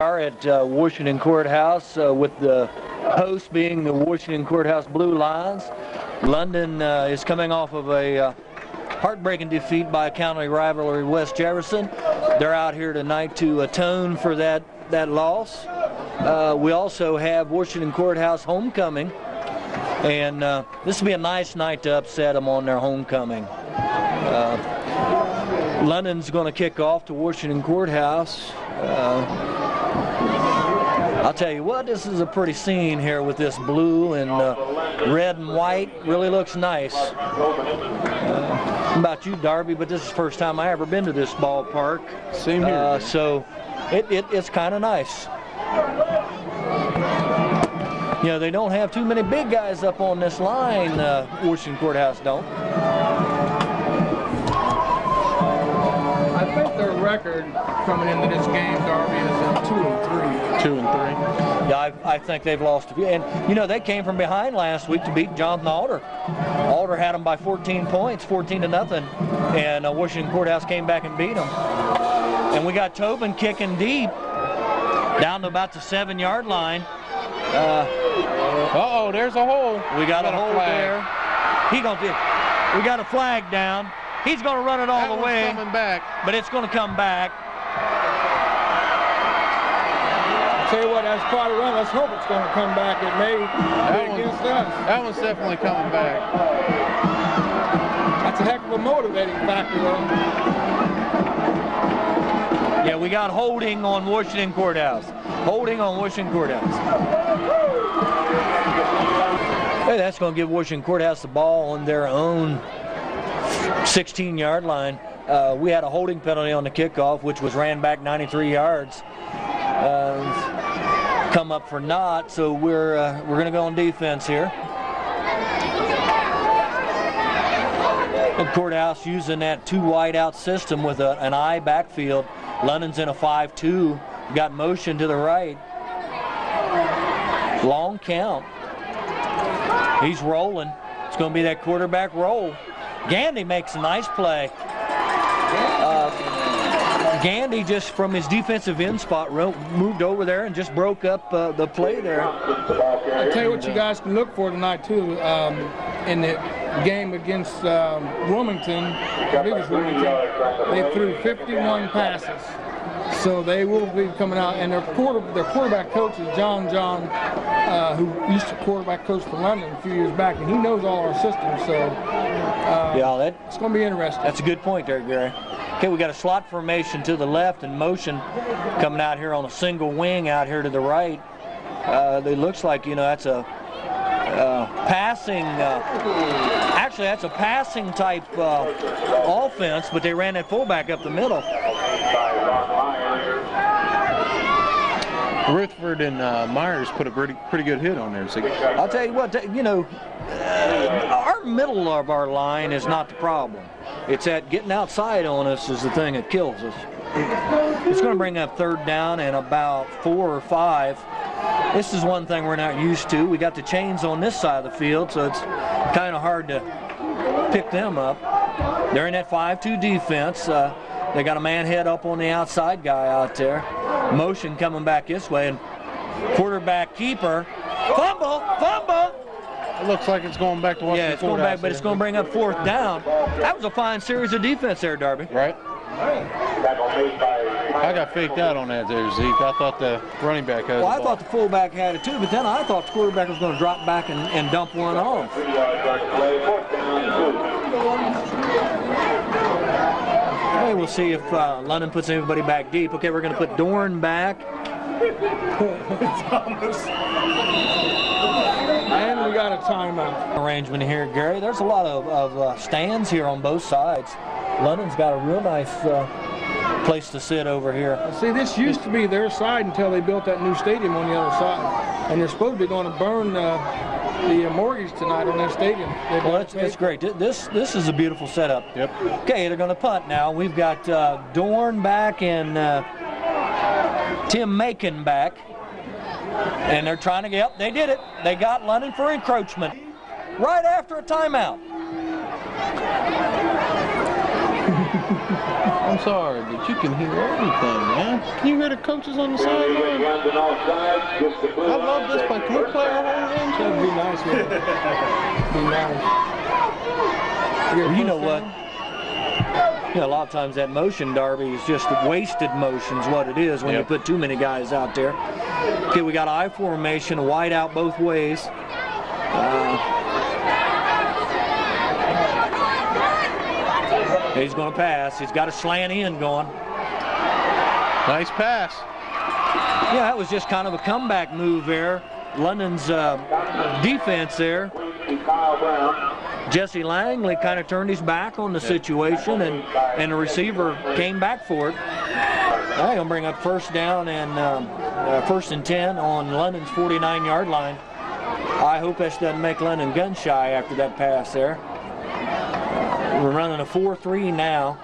Are at Washington Courthouse with the host being the Washington Courthouse Blue Lions. London is coming off of a heartbreaking defeat by county rivalry West Jefferson. They're out here tonight to atone for that loss. We also have Washington Courthouse homecoming, and this will be a nice night to upset them on their homecoming. London's going to kick off to Washington Courthouse. I'll tell you what, this is a pretty scene here with this blue and red and white. Really looks nice. About you, Darby, but this is the first time I ever been to this ballpark. Same here. So it's kind of nice. You know, they don't have too many big guys up on this line. Washington Courthouse don't. I think their record coming into this game, Darby, is 2-3. 2-3. Yeah, I think they've lost a few. And, you know, they came from behind last week to beat Jonathan Alder. Alder had them by 14 points, 14-0, and Washington Courthouse came back and beat them. And we got Tobin kicking deep down to about the 7-yard line. Uh-oh, there's a hole. We got a hole there. We got a flag down. He's going to run it all the way. Coming back. But it's going to come back. Tell you what, that's quite a run. Let's hope it's going to come back. It may be against us. That one's definitely coming back. That's a heck of a motivating factor, though. Yeah, we got holding on Washington Courthouse. Holding on Washington Courthouse. Hey, that's going to give Washington Courthouse the ball on their own 16-yard line. We had a holding penalty on the kickoff, which was ran back 93 yards. Come up for naught, so we're going to go on defense here. The Courthouse using that two wide out system with an I backfield. London's in a 5-2. Got motion to the right. Long count. He's rolling. It's going to be that quarterback roll. Gandy makes a nice play. Gandy just from his defensive end spot moved over there and just broke up the play there. I'll tell you what you guys can look for tonight too. In the game against Wilmington, I believe it's Wilmington, they threw 51 passes. So they will be coming out, and their quarterback coach is John, who used to quarterback coach for London a few years back, and he knows all our systems. So yeah, it's going to be interesting. That's a good point there, Gary. Okay, we got a slot formation to the left and motion coming out here on a single wing out here to the right. It looks like, you know, that's a passing. Actually, that's a passing type offense, but they ran that fullback up the middle. Rutherford and Myers put a pretty good hit on there. So I'll tell you what, you know, our middle of our line is not the problem. It's that getting outside on us is the thing that kills us. It's going to bring up third down and about 4 or 5. This is one thing we're not used to. We got the chains on this side of the field, so it's kind of hard to pick them up. They're in that 5-2 defense. They got a man head up on the outside guy out there. Motion coming back this way, and quarterback keeper. Fumble! it looks like it's going back to what. Yeah, it's going back, but it's going to bring up fourth down. That was a fine series of defense there, Darby. Right. I got faked out on that there, Zeke. I thought the running back had it. Well, I thought the fullback had it too, but then I thought the quarterback was going to drop back and dump one off. Okay, we'll see if London puts everybody back deep. Okay, we're going to put Dorn back. And we got a timeout. Arrangement here, Gary. There's a lot of stands here on both sides. London's got a real nice place to sit over here. See, this used to be their side until they built that new stadium on the other side. And they're supposed to be going to burn the mortgage tonight on their stadium. Well, it's great. This is a beautiful setup. Yep. Okay, they're going to punt now. We've got Dorn back and Tim Macon back. And they're trying to get, yep, they did it. They got London for encroachment right after a timeout. I'm sorry, but you can hear everything, man. Can you hear the coaches on the sideline? I love this play. Can we play our whole game? That'd be nice, man. Be nice. Well, you know what? You know, a lot of times that motion, Darby, is just wasted motion's what it is when you put too many guys out there. Okay, we got I formation, wide out both ways. He's going to pass. He's got a slant in going. Nice pass. Yeah, that was just kind of a comeback move there. London's defense there. Jesse Langley kind of turned his back on the situation, and the receiver came back for it. They're going to bring up first down and first and 10 on London's 49-yard line. I hope this doesn't make London gun shy after that pass there. We're running a 4-3 now.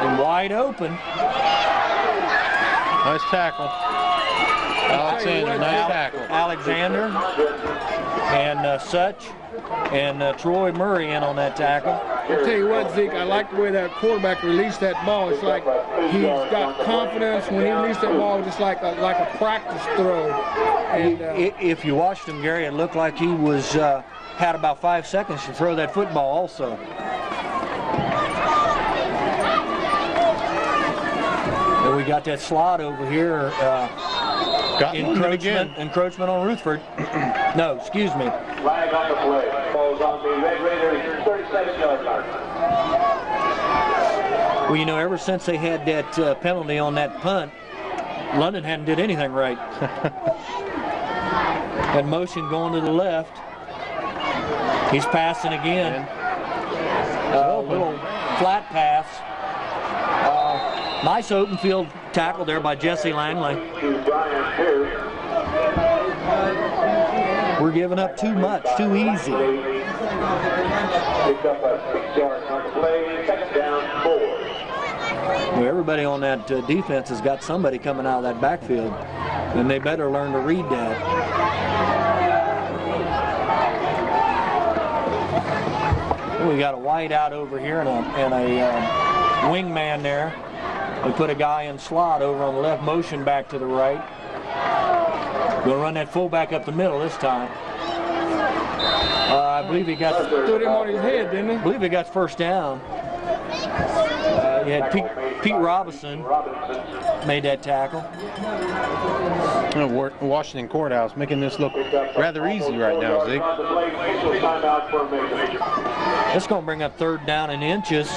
And wide open. Nice tackle. Alexander, nice tackle. Alexander and Such and Troy Murray in on that tackle. I'll tell you what, Zeke, I like the way that quarterback released that ball. It's like he's got confidence when he released that ball, just like a practice throw. And if you watched him, Gary, it looked like he was had about 5 seconds to throw that football also. And we got that slot over here. Encroachment on Rutherford. No, excuse me. Flag on the play. Falls on the Red Raiders 37-yard line. Well, you know, ever since they had that penalty on that punt, London hadn't did anything right. That motion going to the left. He's passing again. Little flat pass. Nice open field tackle there by Jesse Langley. We're giving up too much, too easy. Well, everybody on that defense has got somebody coming out of that backfield, and they better learn to read that. We got a wide out over here and a wingman there. We put a guy in slot over on the left, motion back to the right. Going to run that fullback up the middle this time. I believe he got stood him on his head, didn't he? I believe he got first down. You had Pete Robinson made that tackle. Washington Courthouse making this look rather easy right now, Zeke. It's going to bring up third down in inches.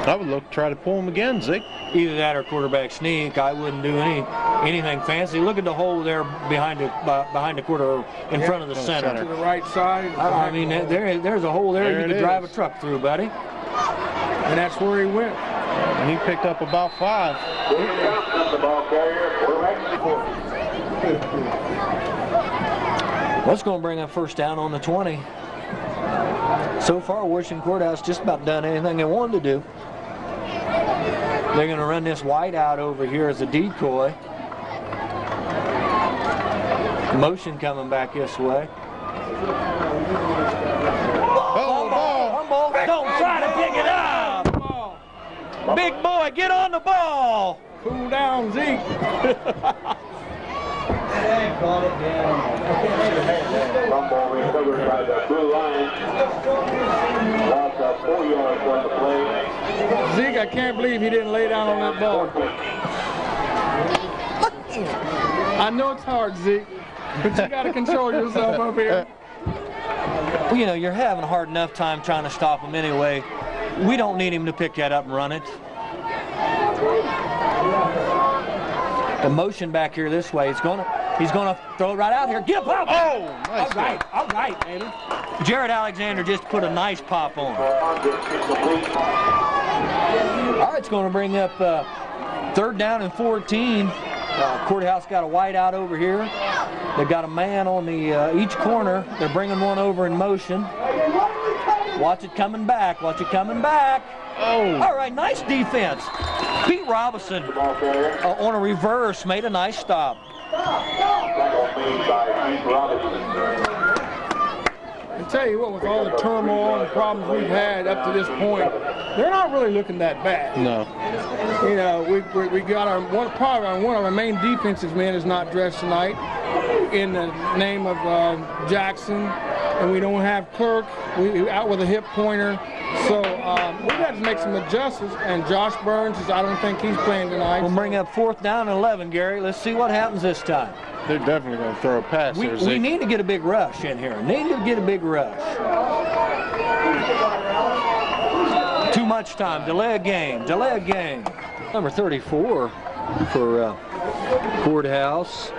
I would try to pull him again, Zeke. Either that or quarterback sneak. I wouldn't do anything fancy. Look at the hole there behind the quarter, in front of the center. To the right side. I mean, there's a hole there you could drive a truck through, buddy. And that's where he went. And he picked up about 5. What's going to bring up first down on the 20? So far, Washington Courthouse just about done anything they wanted to do. They're going to run this wide out over here as a decoy. Motion coming back this way. Ball. Don't try to pick it up. Big boy, get on the ball. Cool down, Zeke. Rumble recovered by the blue line. Lost 4 yards on the play. Zeke, I can't believe he didn't lay down on that ball. I know it's hard, Zeke, but you got to control yourself up here. Well, you know, you're having a hard enough time trying to stop him anyway. We don't need him to pick that up and run it. The motion back here this way. He's gonna throw it right out here. Get a pop! Oh, nice. All right, baby. Jared Alexander just put a nice pop on. All right, it's going to bring up third down and 14. Courthouse got a wide out over here. They've got a man on the each corner. They're bringing one over in motion. Watch it coming back. Watch it coming back. Oh. All right, nice defense. Pete Robinson on a reverse made a nice stop. tell you what, with all the turmoil and problems we've had up to this point, they're not really looking that bad. No. You know, we got one of our main defensive men is not dressed tonight in the name of Jackson, and we don't have Clerk. We out with a hip pointer. So we got to make some adjustments, and Josh Burns, I don't think he's playing tonight. We'll bring up 4th down and 11, Gary. Let's see what happens this time. They're definitely going to throw a pass there. We need to get a big rush in here. Too much time. Delay a game. Number 34 for Courthouse.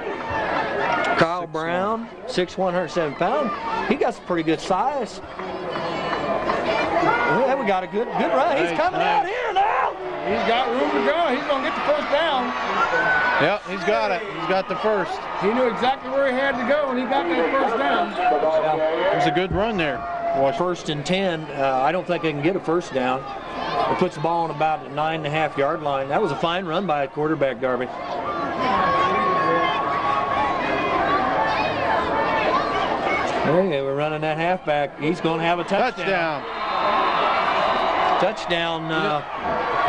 Kyle Brown, 6'1", 107 pounds. He got some pretty good size. Yeah, we got a good run. He's coming out here now. He's got room to go. He's going to get the first down. Yep, he's got it. He's got the first. He knew exactly where he had to go, and he got that first down. It was a good run there. 1st and 10. I don't think they can get a first down. It puts the ball on about the 9.5-yard line. That was a fine run by a quarterback, Darby. Hey, we're running that halfback. He's going to have a touchdown. Touchdown,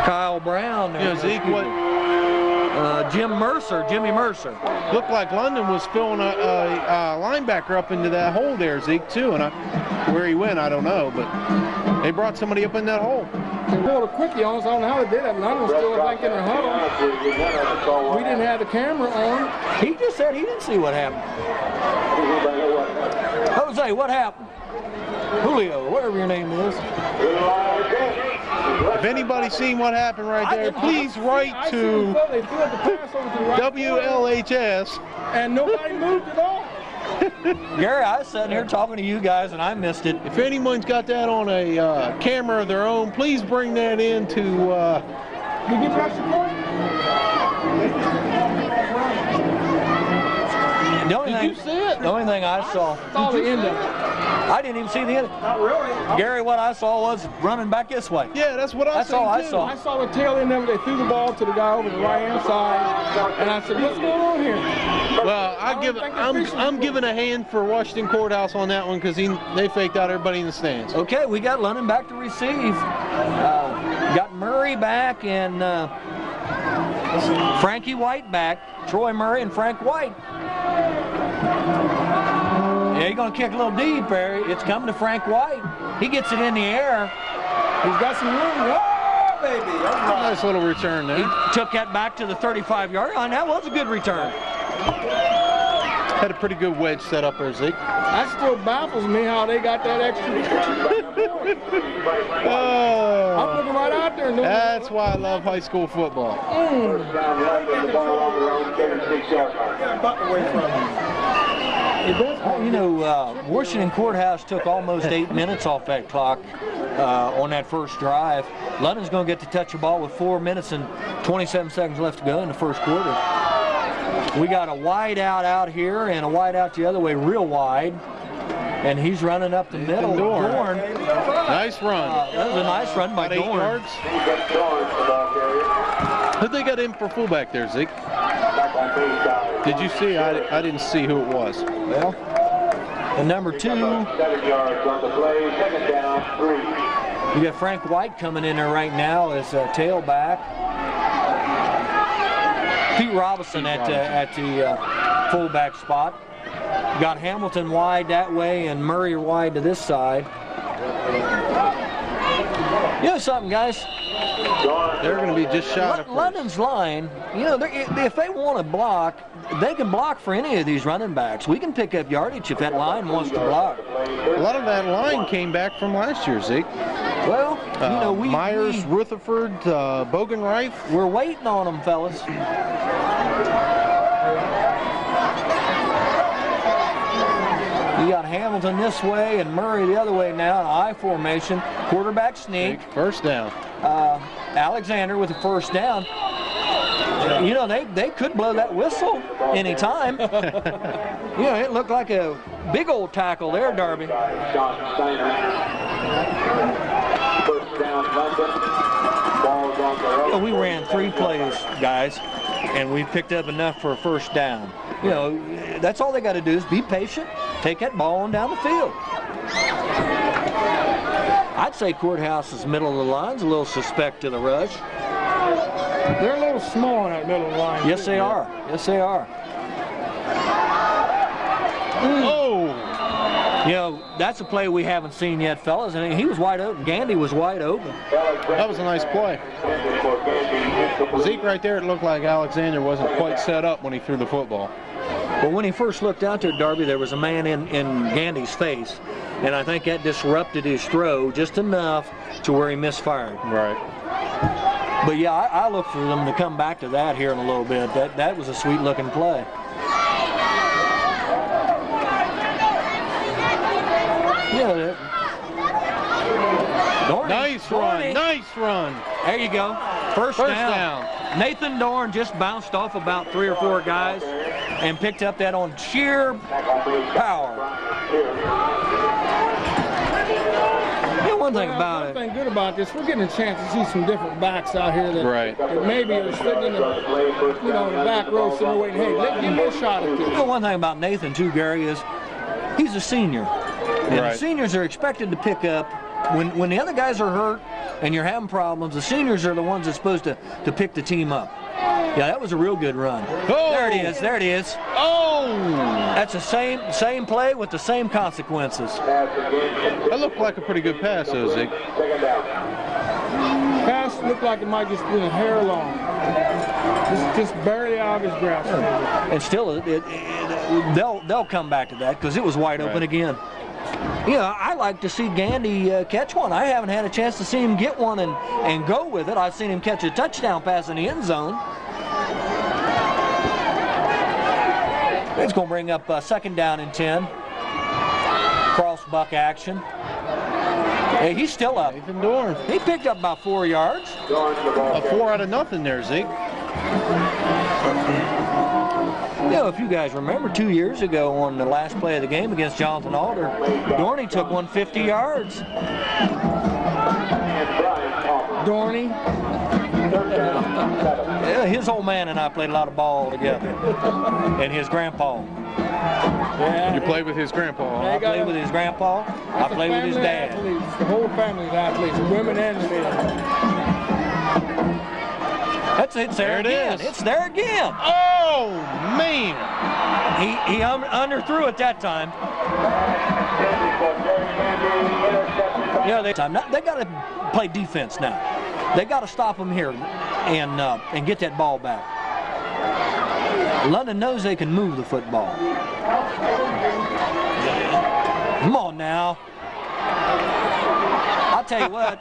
Kyle Brown. You know, Zeke, what? Jimmy Mercer. Looked like London was filling a linebacker up into that hole there, Zeke, too. And where he went, I don't know. But they brought somebody up in that hole. They pulled a quickie on us. I don't know how they did it. London was still back in the huddle. We didn't have the camera on. He just said he didn't see what happened. Jose, what happened? Julio, whatever your name is. If anybody's seen what happened right there, please write to WLHS. And nobody moved at all. Gary, I was sitting here talking to you guys and I missed it. If anyone's got that on a camera of their own, please bring that in to... Did you get pressure for it? Did you see it? The only thing I saw. Saw the end of it. I didn't even see the end. Not really. Gary, what I saw was running back this way. Yeah, that's what That's all I saw. I saw the tail end of it. They threw the ball to the guy over the right-hand side, and I said, "What's going on here?" Well, I'm giving a hand for Washington Courthouse on that one because they faked out everybody in the stands. Okay, we got London back to receive. Got Murray back and Frankie White back. Troy Murray and Frank White. Yeah, you're going to kick a little deep, Barry. It's coming to Frank White. He gets it in the air. He's got some room. Oh, baby. Nice little return there. He took that back to the 35-yard line. That was a good return. Had a pretty good wedge set up there, Zeke. That still baffles me how they got that extra. I'm looking right out there. That's why I love high school football. You know, Washington Courthouse took almost 8 minutes off that clock on that first drive. London's going to get to touch the ball with 4 minutes and 27 seconds left to go in the first quarter. We got a wide out here and a wide out the other way, real wide. And he's running up the middle. Dorn. Nice run. That was a nice run by Dorn. 8 yards. Who'd they got in for fullback there, Zeke? Did you see? I didn't see who it was. Well, the number 2. 7 yards on the play, 2nd down, 3. You got Frank White coming in there right now as a tailback. Pete Robinson at the fullback spot. Got Hamilton wide that way and Murray wide to this side. You know something, guys? They're going to be just shot of London's line, you know, if they want to block, they can block for any of these running backs. We can pick up yardage if that line wants to block. A lot of that line came back from last year, Zeke. Well, you know, Myers, Rutherford, Bogenreif. We're waiting on them, fellas. You got Hamilton this way and Murray the other way now in I formation. Quarterback sneak. First down. Alexander with the first down. You know, they could blow that whistle anytime. You know, it looked like a big old tackle there, Darby. First down, London. Ball's on the You know, we ran 3 plays, guys, and we picked up enough for a first down. You know, that's all they got to do is be patient, take that ball on down the field. I'd say Courthouse is middle of the line's a little suspect to the rush. They're a little small in that middle of the line. Yes, they are. Yes, they are. Oh! You know, that's a play we haven't seen yet, fellas, and he was wide open. Gandy was wide open. That was a nice play. Zeke right there, it looked like Alexander wasn't quite set up when he threw the football. Well, when he first looked out there, Darby, there was a man in Gandy's face, and I think that disrupted his throw just enough to where he misfired. Right. But yeah, I look for them to come back to that here in a little bit. That was a sweet-looking play. Yeah. Nice run. Nice run. There you go. First down. Nathan Dorn just bounced off about 3 or 4 guys and picked up that on sheer power. One thing about it. One thing good about this, we're getting a chance to see some different backs out here that, that maybe are sitting in the, in the back row somewhere waiting, hey, give me a shot at this. You know, one thing about Nathan, too, Gary, is he's a senior. And the seniors are expected to pick up. When the other guys are hurt and you're having problems, the seniors are the ones that's supposed to pick the team up. Yeah, that was a real good run. Oh. There it is. There it is. Oh! That's the same play with the same consequences. That looked like a pretty good pass, though, Zeke. Pass looked like it might just be a hair long. Just barely out of his grasp. And still, they'll come back to that because it was wide open again. Yeah, I like to see Gandy catch one. I haven't had a chance to see him get one and go with it. I've seen him catch a touchdown pass in the end zone. It's going to bring up second down and 10. Cross buck action. Hey, he's still up. Nathan Dorn. He picked up about 4 yards. A 4 out of nothing there, Zeke. You know, if you guys remember 2 years ago on the last play of the game against Jonathan Alder, Dorney took 150 yards. Dorney? Yeah, his old man and I played a lot of ball together. And his grandpa. Yeah. You played with his grandpa. I played with his grandpa. I played with his dad. Athletes. The whole family's athletes, women and men. That's it. There it is. It's there again. Oh man! He underthrew it that time. Yeah, they got to play defense now. They got to stop them here and get that ball back. London knows they can move the football. Come on now. I'll tell you what,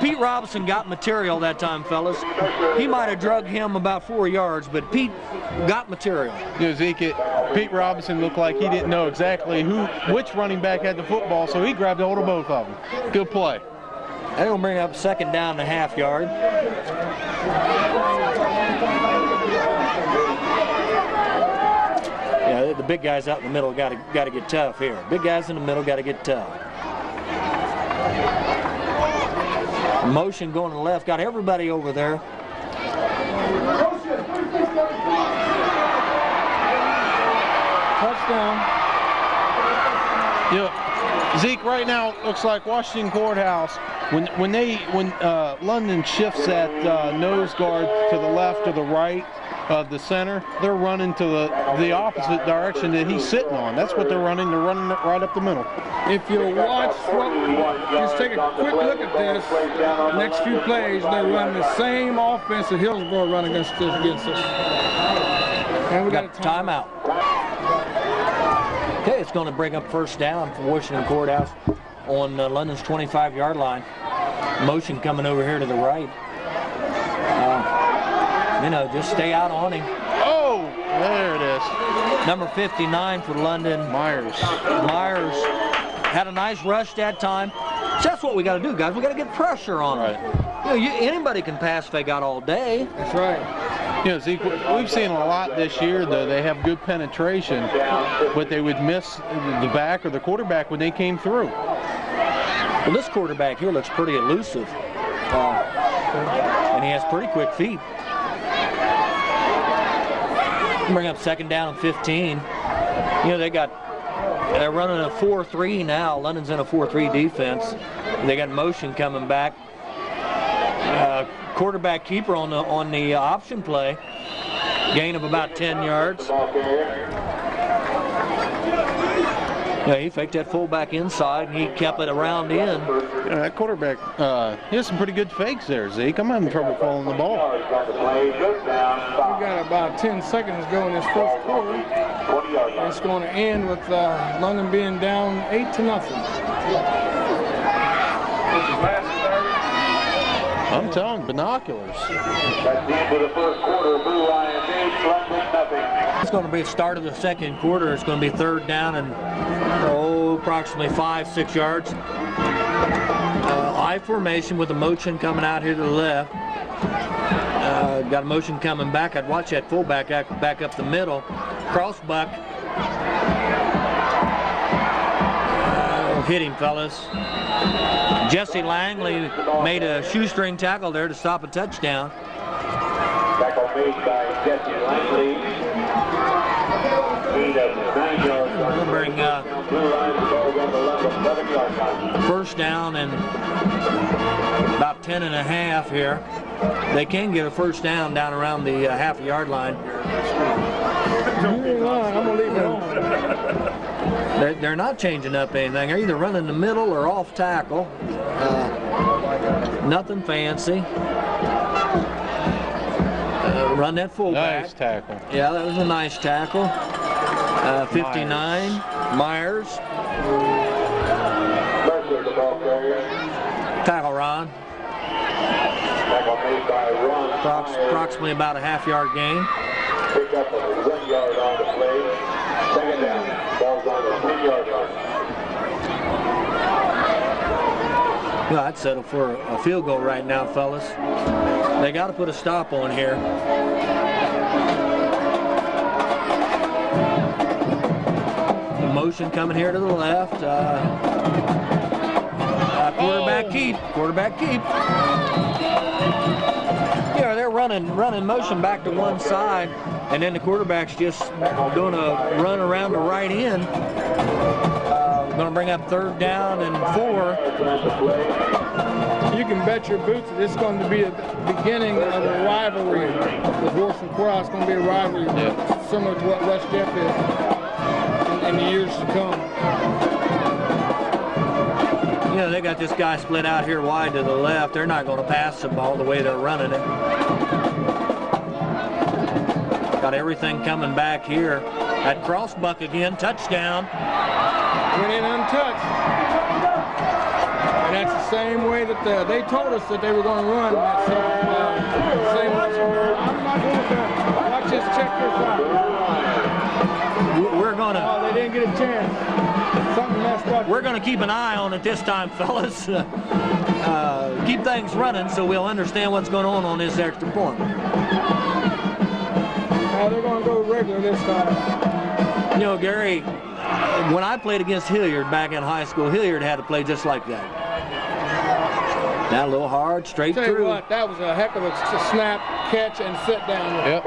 Pete Robinson got material that time, fellas. He might have drugged him about 4 yards, but Pete got material. You know, Zeke, Pete Robinson looked like he didn't know exactly which running back had the football, so he grabbed hold of both of them. Good play. They're going to bring up second down and a half yard. Yeah, the big guys out in the middle got to get tough here. Big guys in the middle got to get tough. Motion going to the left, got everybody over there. Touchdown. Yeah, Zeke, right now it looks like Washington Courthouse, when London shifts that nose guard to the left or the right of the center, they're running to the opposite direction that he's sitting on. That's what they're running. They're running right up the middle. If you watch, just take a quick look at this. Next few plays, they're running the same offense that Hillsborough run against us. And we got a timeout. Okay, it's going to bring up first down for Washington Courthouse on London's 25-yard line. Motion coming over here to the right. You know, just stay out on him. Oh, there it is. Number 59 for London. Myers had a nice rush that time. So that's what we got to do, guys. We got to get pressure on them. Right. You know, anybody can pass fake out all day. That's right. You know, Zeke, we've seen a lot this year, though. They have good penetration, but they would miss the back or the quarterback when they came through. Well, this quarterback here looks pretty elusive. And he has pretty quick feet. Bring up second down and 15. You know, they got They're running a 4-3 now. London's in a 4-3 defense. They got motion coming back. Quarterback keeper on the option play. Gain of about 10 yards. Yeah, he faked that fullback inside, and he kept it around in. Yeah, that quarterback, he has some pretty good fakes there, Zeke. I'm having trouble following the ball. We got about 10 seconds to go in this first quarter. It's going to end with London being down 8-0. I'm telling binoculars. That's the end of the first quarter. Blue Lions 8, London nothing. It's going to be the start of the second quarter. It's going to be 3rd down and approximately 5-6 yards. I formation with a motion coming out here to the left. Got a motion coming back. I'd watch that fullback back up the middle. Crossbuck. Hit him, fellas. Jesse Langley made a shoestring tackle there to stop a touchdown. Tackle made by Jesse Langley. Gain of 9 yards. We'll bring Blue Lions ball down the left of 7-yard line. first down and about 10.5 here. They can get a first down around the half-yard line. I'm going to leave it on. They're not changing up anything. They're either running the middle or off tackle. Nothing fancy. Run that fullback. Nice tackle. Yeah, that was a nice tackle. 59, Myers. Mercer, the ball carrier. Tackle Ron. Tackle made by Ron. Approximately about a half-yard gain. Pick up a 1 yard on the play. 2nd down. Ball's on the 10-yard line. Well, I'd settle for a field goal right now, fellas. They got to put a stop on here. The motion coming here to the left. Quarterback keep. Quarterback keep. Yeah, they're running motion back to one side, and then the quarterback's just doing a run around the right end. Going to bring up 3rd down and 4. You can bet your boots that it's going to be the beginning of a rivalry. The Washington Courthouse is going to be a rivalry, similar to what West Jeff is in the years to come. You know, they got this guy split out here wide to the left. They're not going to pass the ball the way they're running it. Got everything coming back here. At Crossbuck again, touchdown. Went in untouched. And that's the same way that they told us that they were going to run. That same I'm not going to watch this check this out. We're going to... Oh, they didn't get a chance. Something messed up. We're going to keep an eye on it this time, fellas. Keep things running so we'll understand what's going on this extra point. They're going to go regular this time. You know, Gary, when I played against Hilliard back in high school, Hilliard had to play just like that. That a little hard, straight Tell through. you what, that was a heck of a snap, catch, and sit down. Yep.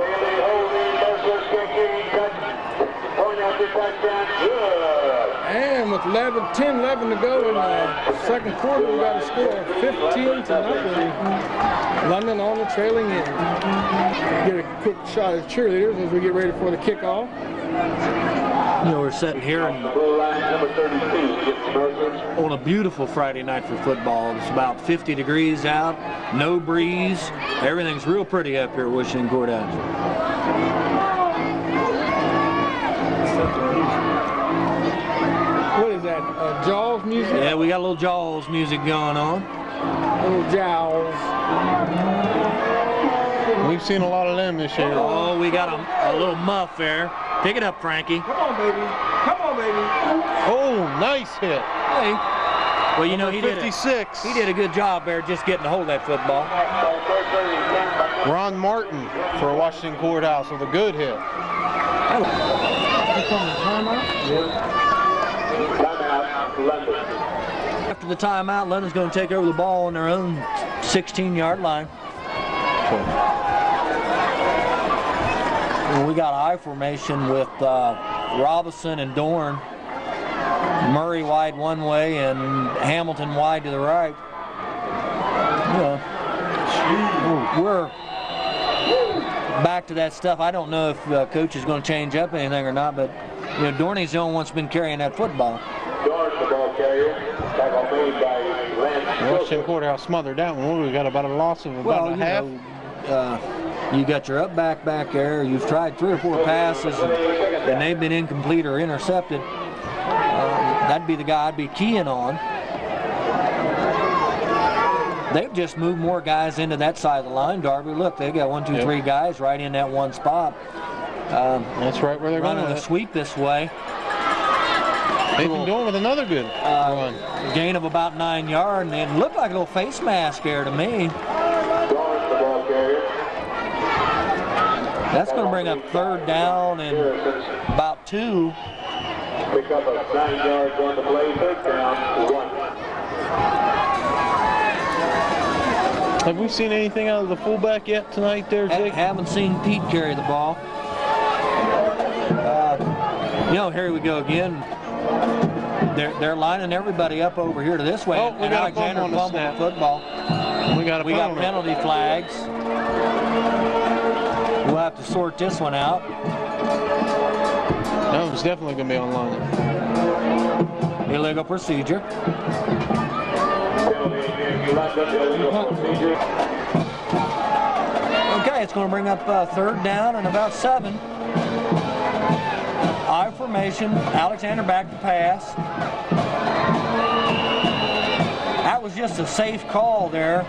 And with 10-11 to go in the second quarter, we got a score of 15-0. London on the trailing end. Get a quick shot at cheerleaders as we get ready for the kickoff. You know, we're sitting here on a beautiful Friday night for football. It's about 50 degrees out, no breeze. Everything's real pretty up here at Washington Courthouse. What is that, Jaws music? Yeah, we got a little Jaws music going on. Little Jaws. We've seen a lot of them this year. Oh, we got a little muff there. Pick it up, Frankie. Come on, baby. Come on, baby. Oh, nice hit. Hey. Well, you know, he 56. did a good job there just getting a hold of that football. Ron Martin for Washington Courthouse with a good hit. After the timeout, London's going to take over the ball on their own 16-yard line. And we got I formation with Robinson and Dorn. Murray wide one way and Hamilton wide to the right. We're back to that stuff. I don't know if coach is going to change up anything or not, but Dorney's the only one that's been carrying that football. Dorn, the ball carrier. Tackle made by Lance. Washington Courthouse smothered that one. We got about a loss of about a half. You got your up back there. You've tried 3 or 4 passes, and they've been incomplete or intercepted. That'd be the guy I'd be keying on. They've just moved more guys into that side of the line, Darby. Look, they got 1, 2, 3 guys right in that one spot. That's right where they're running going. A sweep this way. They've been doing with another good run. Gain of about 9 yards, and it looked like a little face mask there to me. That's going to bring up 3rd down and about 2. Pick up a 9 yards on the play, 3rd down, 1. Have we seen anything out of the fullback yet tonight there, Zig? Haven't seen Pete carry the ball. Here we go again. They're lining everybody up over here to this way. Oh, we got Alexander fumbled the football. We got penalty flags. We'll have to sort this one out. That was definitely going to be online. Illegal procedure. Okay, it's going to bring up 3rd down and about 7. I formation. Alexander back to pass. That was just a safe call there.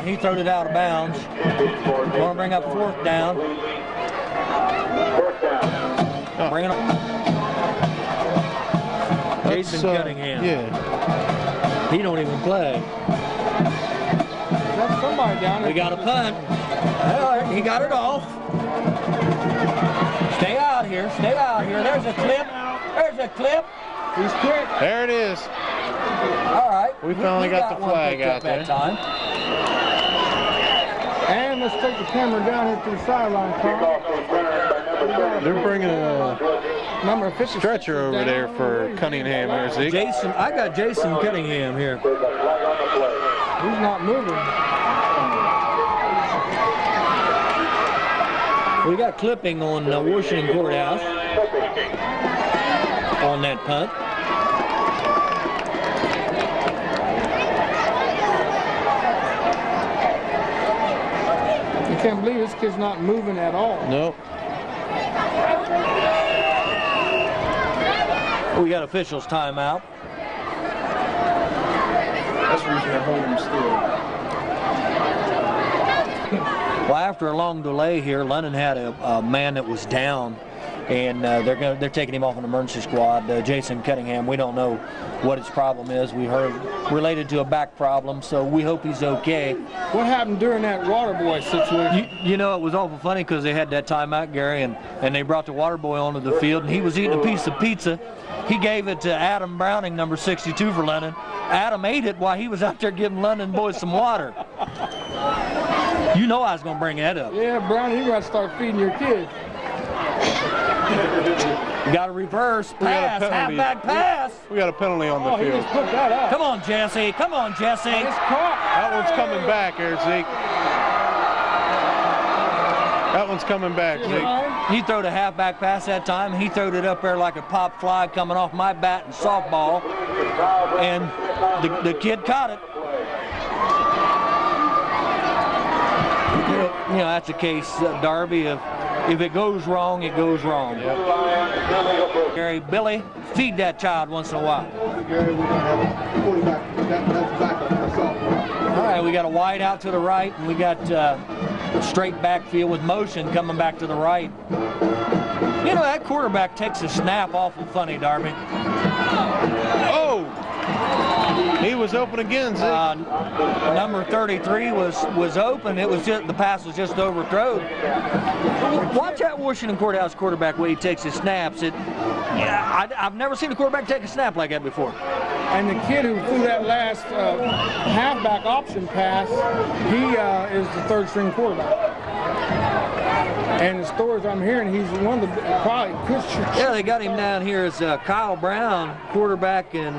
He throwed it out of bounds. Going to bring up 4th down. Bring it up. Jason Cunningham. He don't even play. That's somebody down there. We got a punt. He got it off. Stay out here. Stay out here. There's a clip. There's a clip. He's quick. There it is. All right. We finally got the flag out there. That time. And let's take the camera down here to the sideline, Carl. They're bringing a number 50 stretcher over there for Cunningham there, Zeke. I got Jason Cunningham here. He's not moving. We got clipping on Washington Courthouse on that punt. I can't believe this kid's not moving at all. Nope. We got officials timeout. That's the reason they're holding him still. Well, after a long delay here, London had a man that was down, and they're taking him off an emergency squad. Jason Cunningham, we don't know what his problem is. We heard related to a back problem, so we hope he's okay. What happened during that water boy situation? You know, it was awful funny because they had that timeout, Gary, and they brought the water boy onto the field, and he was eating a piece of pizza. He gave it to Adam Browning, number 62 for London. Adam ate it while he was out there giving London boys some water. You know I was going to bring that up. Yeah, Browning, you got to start feeding your kids. You got a reverse pass, halfback pass. We got a penalty on the He field. just put that up. Come on, Jesse. Come on, Jesse. It's caught. That one's coming back here, Zeke. That one's coming back, Zeke. He throwed a halfback pass that time. He throwed it up there like a pop fly coming off my bat in softball, and the kid caught it. You know, that's a case, Darby, of if it goes wrong, it goes wrong. Yep. Gary, Billy, feed that child once in a while. All right, we got a wide out to the right, and we got straight backfield with motion coming back to the right. You know, that quarterback takes a snap awful funny, Darby. Oh! He was open again, Zeke. Number 33 was open. It was just, the pass was just overthrown. Watch that Washington Courthouse quarterback when he takes his snaps. I've never seen a quarterback take a snap like that before. And the kid who threw that last halfback option pass, he is the 3rd string quarterback. And the stories I'm hearing, he's one of the probably good. Yeah, they got him down here as Kyle Brown, quarterback and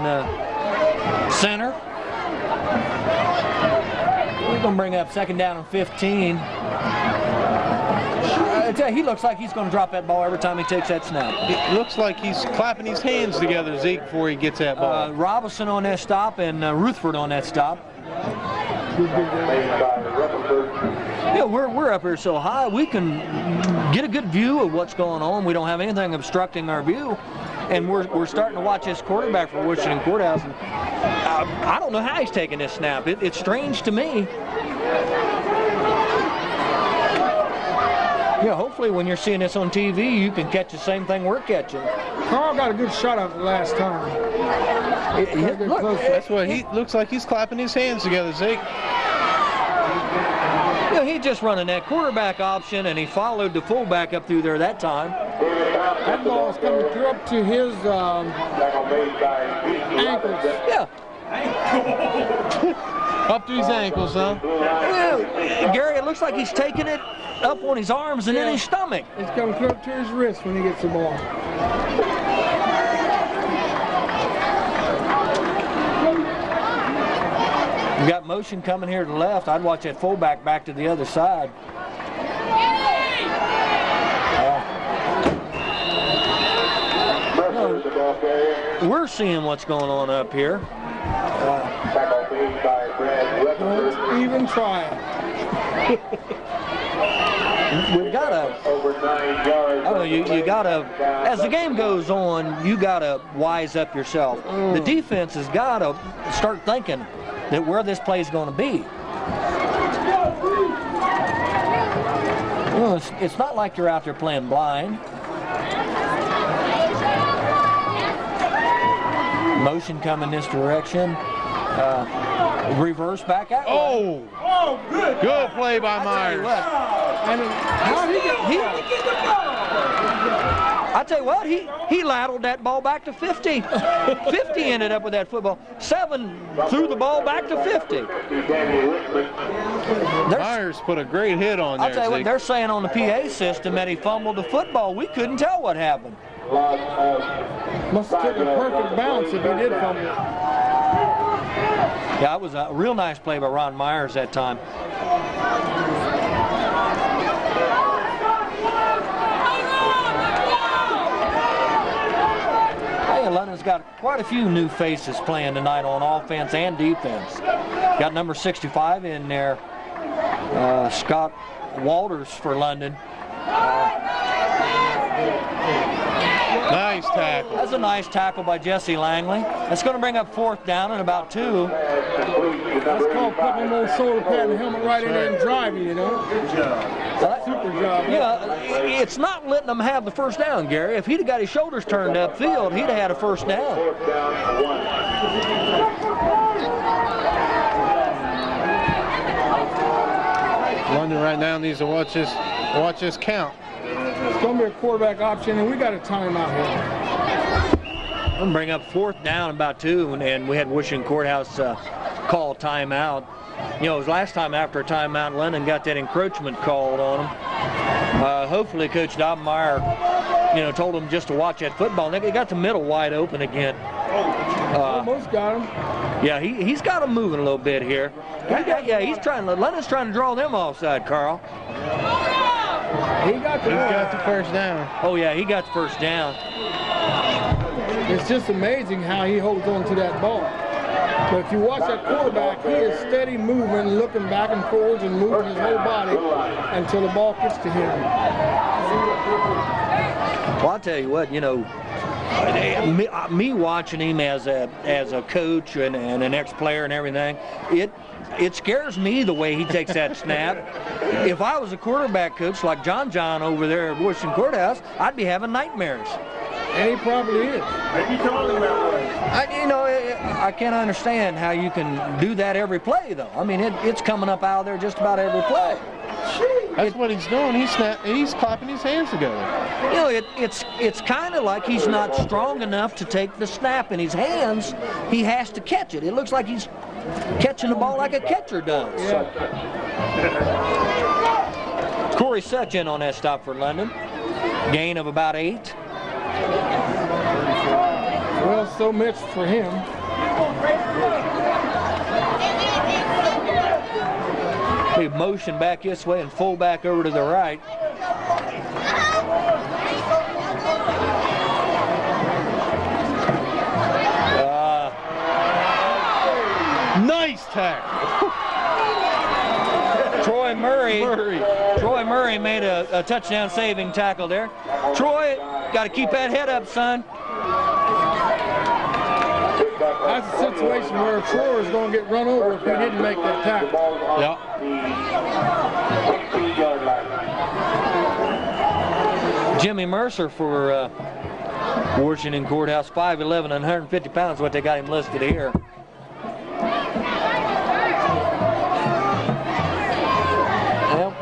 center. We're going to bring up 2nd down and 15. He looks like he's going to drop that ball every time he takes that snap. It looks like he's clapping his hands together, Zeke, before he gets that ball. Robinson on that stop and Rutherford on that stop. Yeah, we're up here so high we can get a good view of what's going on. We don't have anything obstructing our view, and we're starting to watch this quarterback for Washington Courthouse. And, I don't know how he's taking this snap. It's strange to me. Yeah, hopefully when you're seeing this on TV, you can catch the same thing we're catching. Carl got a good shot of it last time. Look, that's what he looks like. He's clapping his hands together, Zeke. Yeah, he's just running that quarterback option, and he followed the fullback up through there that time. That ball is coming through up to his ankles. Yeah. Up to his ankles, huh? Yeah, Gary, it looks like he's taking it up on his arms and then his stomach. It's coming through up to his wrist when he gets the ball. You got motion coming here to the left. I'd watch that fullback back to the other side. We're seeing what's going on up here. Don't even try it. We've got to, you got to, as the game goes on, you got to wise up yourself. The defense has got to start thinking that where this play is going to be. Well, it's not like you're out there playing blind. Motion coming this direction. Reverse back out. Oh, good play by Myers. I tell you what, he lateraled that ball back to 50. 50 ended up with that football. 7 threw the ball back to 50. Myers put a great hit on there. I'll tell you what, they're saying on the PA system that he fumbled the football. We couldn't tell what happened. Must have taken a perfect bounce if he did fumble it. Yeah, it was a real nice play by Ron Myers that time. Hey, London's got quite a few new faces playing tonight on offense and defense. Got number 65 in there, Scott Walters for London. Nice tackle. That's a nice tackle by Jesse Langley. That's going to bring up 4th down and about 2. That's called putting an old shoulder pad and helmet right in there and driving, you know. Super job. Yeah, it's not letting them have the first down, Gary. If he'd have got his shoulders turned upfield, he'd have had a first down. London right now needs to watch this count. It's going to be a quarterback option, and we got a timeout here. I'm going to bring up 4th down about 2, and we had Washington Courthouse call timeout. You know, it was last time after a timeout, London got that encroachment called on them. Hopefully Coach Dobmeyer, told them just to watch that football. They got the middle wide open again. Almost got him. Yeah, he's got them moving a little bit here. London's trying to draw them offside, Carl. He got the first down. Oh, yeah, he got the first down. It's just amazing how he holds on to that ball. But if you watch that quarterback, he is steady moving, looking back and forwards and moving his whole body until the ball gets to him. Well, I'll tell you what, me watching him as a coach and an ex-player and everything, it scares me the way he takes that snap. If I was a quarterback coach like John over there at Washington Courthouse, I'd be having nightmares. And he probably is. I can't understand how you can do that every play, though. I mean, it's coming up out of there just about every play. That's what he's doing. He's clapping his hands together. It's kind of like he's not strong enough to take the snap in his hands. He has to catch it. It looks like he's catching the ball like a catcher does. Yeah. Corey Such in on that stop for London. Gain of about 8. Well, so much for him. We motion back this way and full back over to the right. Nice tackle. Troy Murray made a touchdown saving tackle there. Troy, got to keep that head up, son. That's a situation where Troy is going to get run over if he didn't make that tackle. Yeah. Jimmy Mercer for Washington Courthouse, 5'11", 150 pounds, what they got him listed here. Well,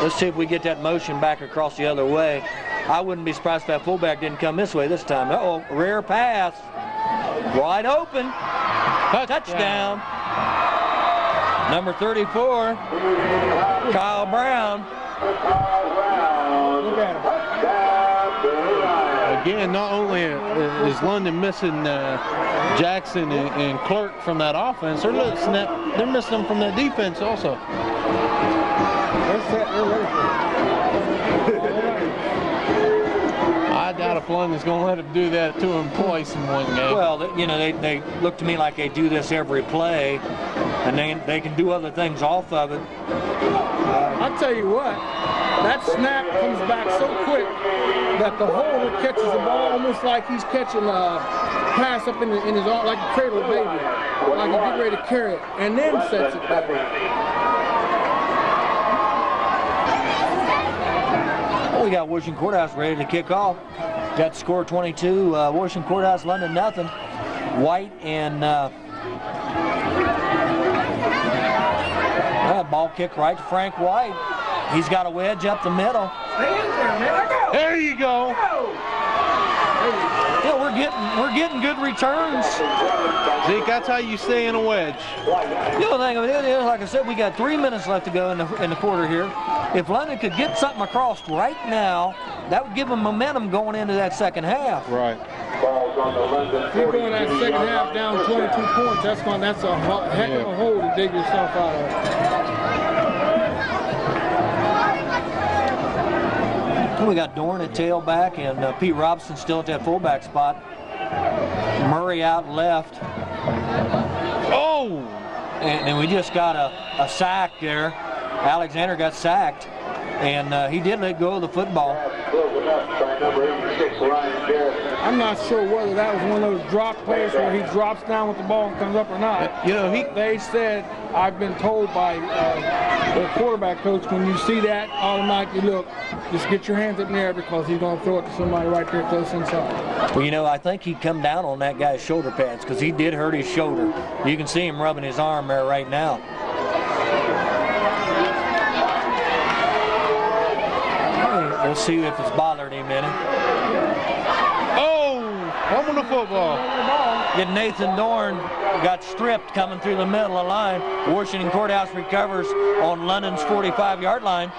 let's see if we get that motion back across the other way. I wouldn't be surprised if that fullback didn't come this way this time. Uh-oh, rare pass. Wide open. Touchdown. Number 34, Kyle Brown. Look at him. Again, not only is London missing Jackson and Clark from that offense, they're missing them from that defense also. They're set. They're ready for it. I doubt if London's going to let him do that to him twice in one game. Well, you know, they look to me like they do this every play, and they can do other things off of it. I'll tell you what, that snap comes back so quick that the holder catches the ball almost like he's catching a pass up in his arm, like a cradle baby, like he's getting ready to carry it, and then sets it back. We got Washington Courthouse ready to kick off. Got score 22, Washington Courthouse, London nothing. White and ball kick right to Frank White. He's got a wedge up the middle. There you go. Yeah, we're getting good returns. Zeke, that's how you stay in a wedge. The only thing of it is, like I said, we got 3 minutes left to go in the quarter here. If London could get something across right now, that would give them momentum going into that second half. Right. If you're going that second half down 22 points, that's a heck of a hole to dig yourself out of. We got Dorn at tailback and Pete Robinson still at that fullback spot. Murray out left. Oh! And we just got a sack there. Alexander got sacked, and he did let go of the football. I'm not sure whether that was one of those drop plays where he drops down with the ball and comes up or not. You know, they said, I've been told by the quarterback coach, when you see that, automatically look, just get your hands up in the air because he's going to throw it to somebody right there close inside. Well, you know, I think he'd come down on that guy's shoulder pads because he did hurt his shoulder. You can see him rubbing his arm there right now. We'll see if it's bothered him any. Oh! Home on the football. Get Nathan Dorn got stripped coming through the middle of the line. Washington Courthouse recovers on London's 45-yard line.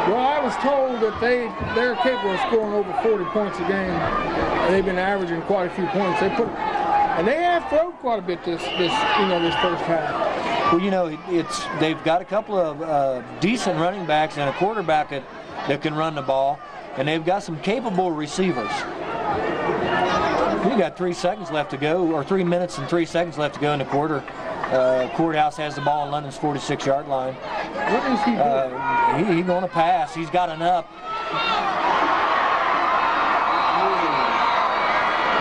Well, I was told that they're capable of scoring over 40 points a game. They've been averaging quite a few points. And they have thrown quite a bit this first half. Well, you know, they've got a couple of decent running backs and a quarterback that can run the ball, and they've got some capable receivers. You got 3 seconds left to go, or 3 minutes and 3 seconds left to go in the quarter. Courthouse has the ball on London's 46-yard line. What is he doing? He's going to pass. He's got an up.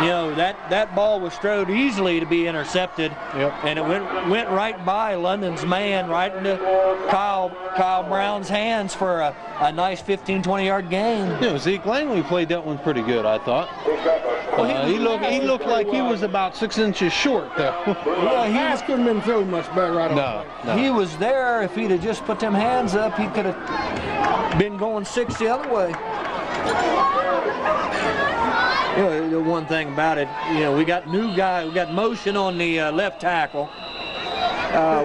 You know, that ball was strode easily to be intercepted, and it went right by London's man, right into Kyle Brown's hands for a nice 15-20-yard gain. You know, Zeke Langley played that one pretty good, I thought. He looked like he was about 6 inches short, though. Yeah, he just couldn't have been thrown much better right No. He was there. If he'd have just put them hands up, he could have been going 6 the other way. You know, the one thing about it, you know, we got motion on the left tackle.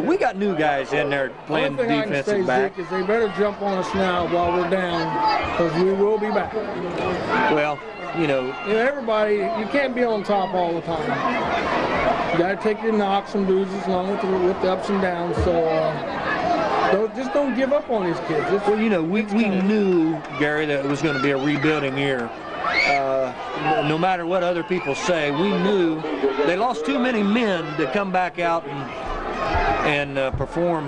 We got new guys in there playing One thing I can say, defensive back. Zeke, is they better jump on us now while we're down, because we will be back. Well, you know, Everybody, you can't be on top all the time. You got to take your knocks and bruises along with the ups and downs. So just don't give up on these kids. well, you know, we knew, Gary, that it was going to be a rebuilding year. No matter what other people say, we knew they lost too many men to come back out and perform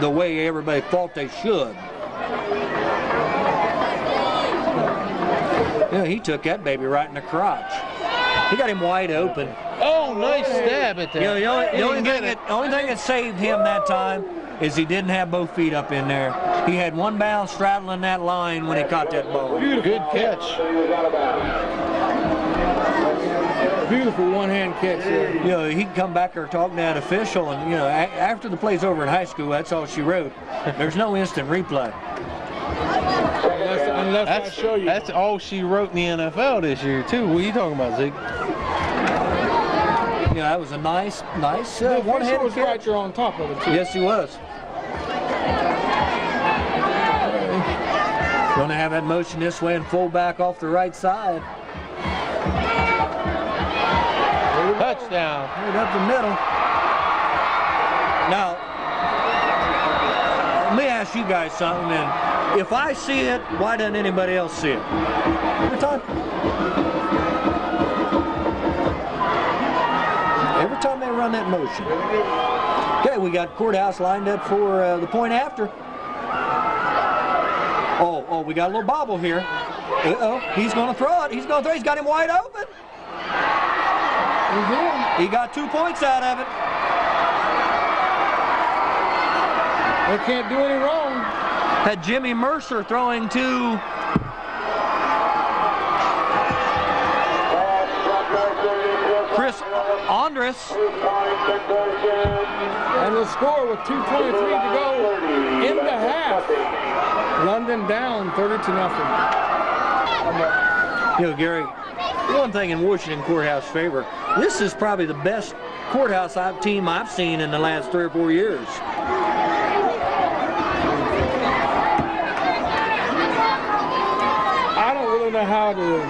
the way everybody thought they should. Yeah, he took that baby right in the crotch. He got him wide open. Oh, nice stab at that. You know, the only thing that saved him that time is he didn't have both feet up in there. He had one bound straddling that line when he caught that ball. Good catch. Beautiful one-hand catch there. You know, he'd come back there talking to that official, and, you know, after the play's over in high school, that's all she wrote. There's no instant replay. Unless I show you. That's all she wrote in the NFL this year, too. What are you talking about, Zeke? Yeah, that was a nice The one-handed was catch. right there on top of it, too. Yes, he was. Going to have that motion this way and full back off the right side. Touchdown. Right up the middle. Now, let me ask you guys something. And if I see it, why doesn't anybody else see it? Every time they run that motion. Okay, we got Courthouse lined up for the point after. Oh, we got a little bobble here. Uh-oh, he's going to throw it. He's got him wide open. He got 2 points out of it. They can't do any wrong. Had Jimmy Mercer throwing to Chris Andres. And the score with 2:23 to go in the half. London down 30-0. You know, Gary, one thing in Washington Courthouse favor, this is probably the best courthouse team I've seen in the last 3 or 4 years. I don't really know how to.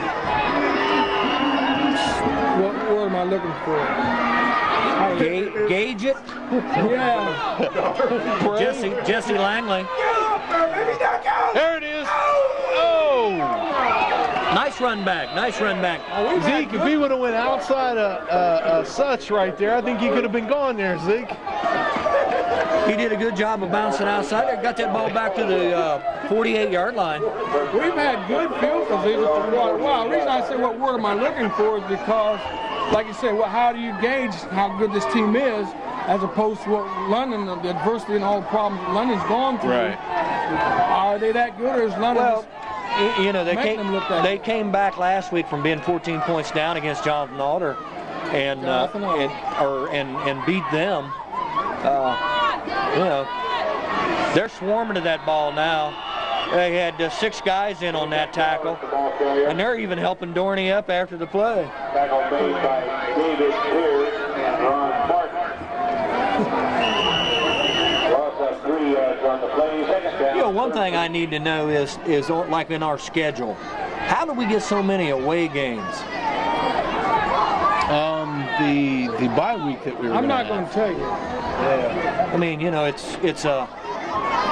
What word am I looking for? Gauge it. Yeah. Jesse Langley. There it is. Oh! Nice run back. Nice run back. Zeke, if he would have went outside of Such right there, I think he could have been gone there, Zeke. He did a good job of bouncing outside there. Got that ball back to the 48-yard line. We've had good field position for quite a while. The reason I say what word am I looking for is because, like you said, well, how do you gauge how good this team is as opposed to what London, the adversity and all the problems London's gone through. Right. Are they that good, or is London You know, they they came back last week from being 14 points down against Jonathan Alder and beat them. You know, they're swarming to that ball now. They had 6 guys in on that tackle, and they're even helping Dorney up after the play. Tackle made by David Pierce and Ron Martin. Loss of 3 yards on the play. Second down. You know, one thing I need to know is like in our schedule, how do we get so many away games? The bye week that we were. I'm not going to tell you. Yeah. I mean, you know, it's a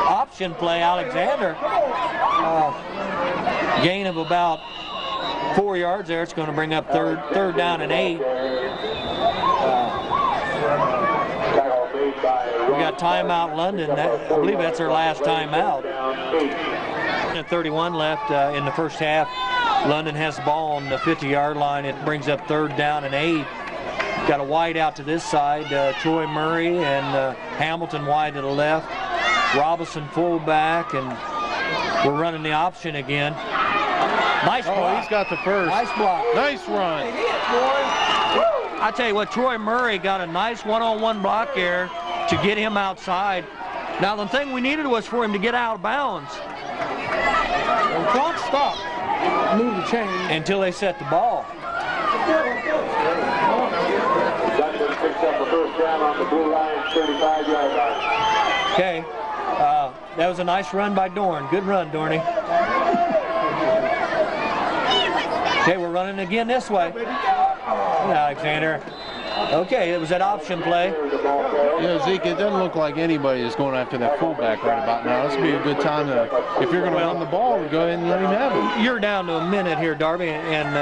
option play. Alexander, gain of about 4 yards there. It's going to bring up third down and 8. We got timeout London. I believe that's their last timeout. 31 left in the first half. London has the ball on the 50-yard line. It brings up third down and 8. Got a wide out to this side. Troy Murray and Hamilton wide to the left. Robinson fullback, and we're running the option again. Nice block. Oh, he's got the first. Nice block. Nice run. I tell you what, Troy Murray got a nice one-on-one block there to get him outside. Now, the thing we needed was for him to get out of bounds. The clock stopped. Move the chain. Until they set the ball. Dutton picks up the first down on the blue line. 35-yard line. Okay. That was a nice run by Dorn. Good run, Dorney. Okay, we're running again this way. Alexander. Okay, it was that option play. Yeah, Zeke, it doesn't look like anybody is going after that fullback right about now. This would be a good time to, if you're going to run the ball, go ahead and let him have it. You're down to a minute here, Darby, and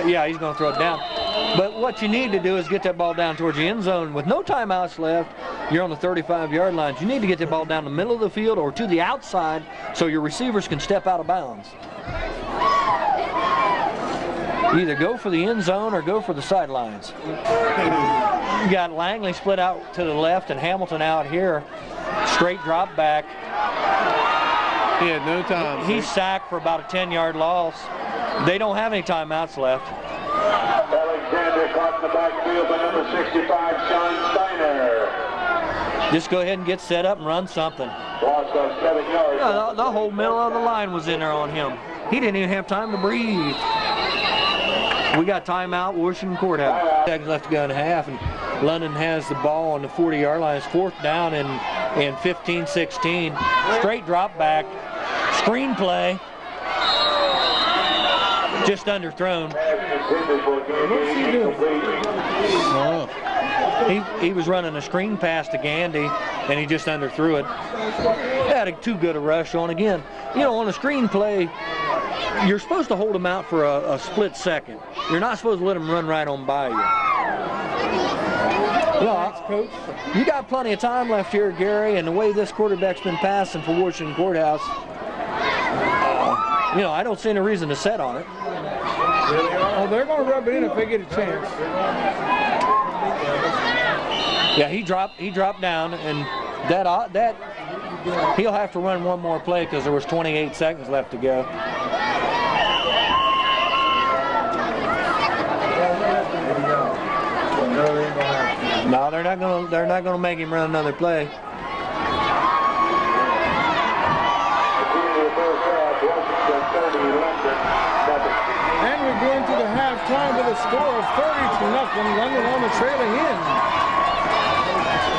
yeah, he's going to throw it down. But what you need to do is get that ball down towards the end zone. With no timeouts left, you're on the 35-yard line. You need to get the ball down the middle of the field or to the outside so your receivers can step out of bounds. Either go for the end zone or go for the sidelines. You got Langley split out to the left and Hamilton out here. Straight drop back. He had no time. He's sacked for about a 10-yard loss. They don't have any timeouts left. Alexander caught in the backfield by number 65, Sean Steiner. Just go ahead and get set up and run something. Loss of 7 yards. The whole middle of the line was in there on him. He didn't even have time to breathe. We got timeout, Washington Courthouse. Seconds left to go in half, and London has the ball on the 40-yard line. It's 4th down and 15-16. Straight drop back, screen play, just underthrown. He was running a screen pass to Gandy, and he just underthrew it. Had too good a rush on again. You know, on a screen play, you're supposed to hold them out for a split second. You're not supposed to let them run right on by you. Well, you got plenty of time left here, Gary, and the way this quarterback's been passing for Washington Courthouse, you know, I don't see any reason to set on it. Oh, they're going to rub it in if they get a chance. Yeah, he dropped down, and that he'll have to run one more play because there was 28 seconds left to go. No, they're not gonna make him run another play. And we're going to the halftime with a score of 30-0. London on the trailing end.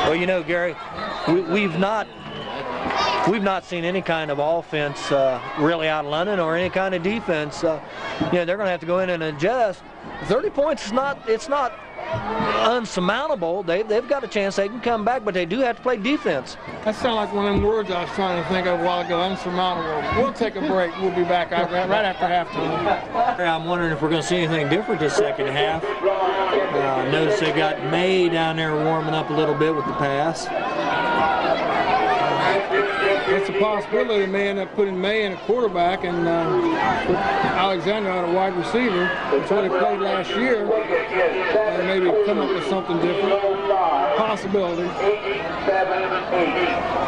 Well, you know, Gary, we've not seen any kind of offense really out of London or any kind of defense. You know, they're going to have to go in and adjust. 30 points is not unsurmountable. They've got a chance they can come back, but they do have to play defense. That sounds like one of them words I was trying to think of a while ago, unsurmountable. We'll take a break. We'll be back right after halftime. I'm wondering if we're going to see anything different this second half. Notice they got May down there warming up a little bit with the pass. It's a possibility they may end up putting May in a quarterback and put Alexander on a wide receiver. That's what they played last year. And maybe come up with something different. Possibility.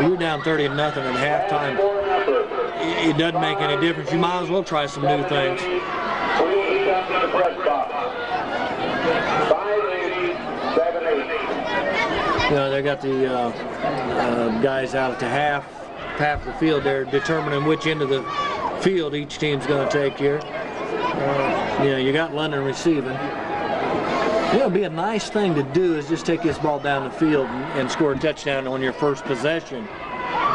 You're down 30-0 at halftime. It doesn't make any difference. You might as well try some new things. You know, they got the guys out at the half of the field. They're determining which end of the field each team's going to take here. You know, you got London receiving. You know, it'd be a nice thing to do is just take this ball down the field and score a touchdown on your first possession.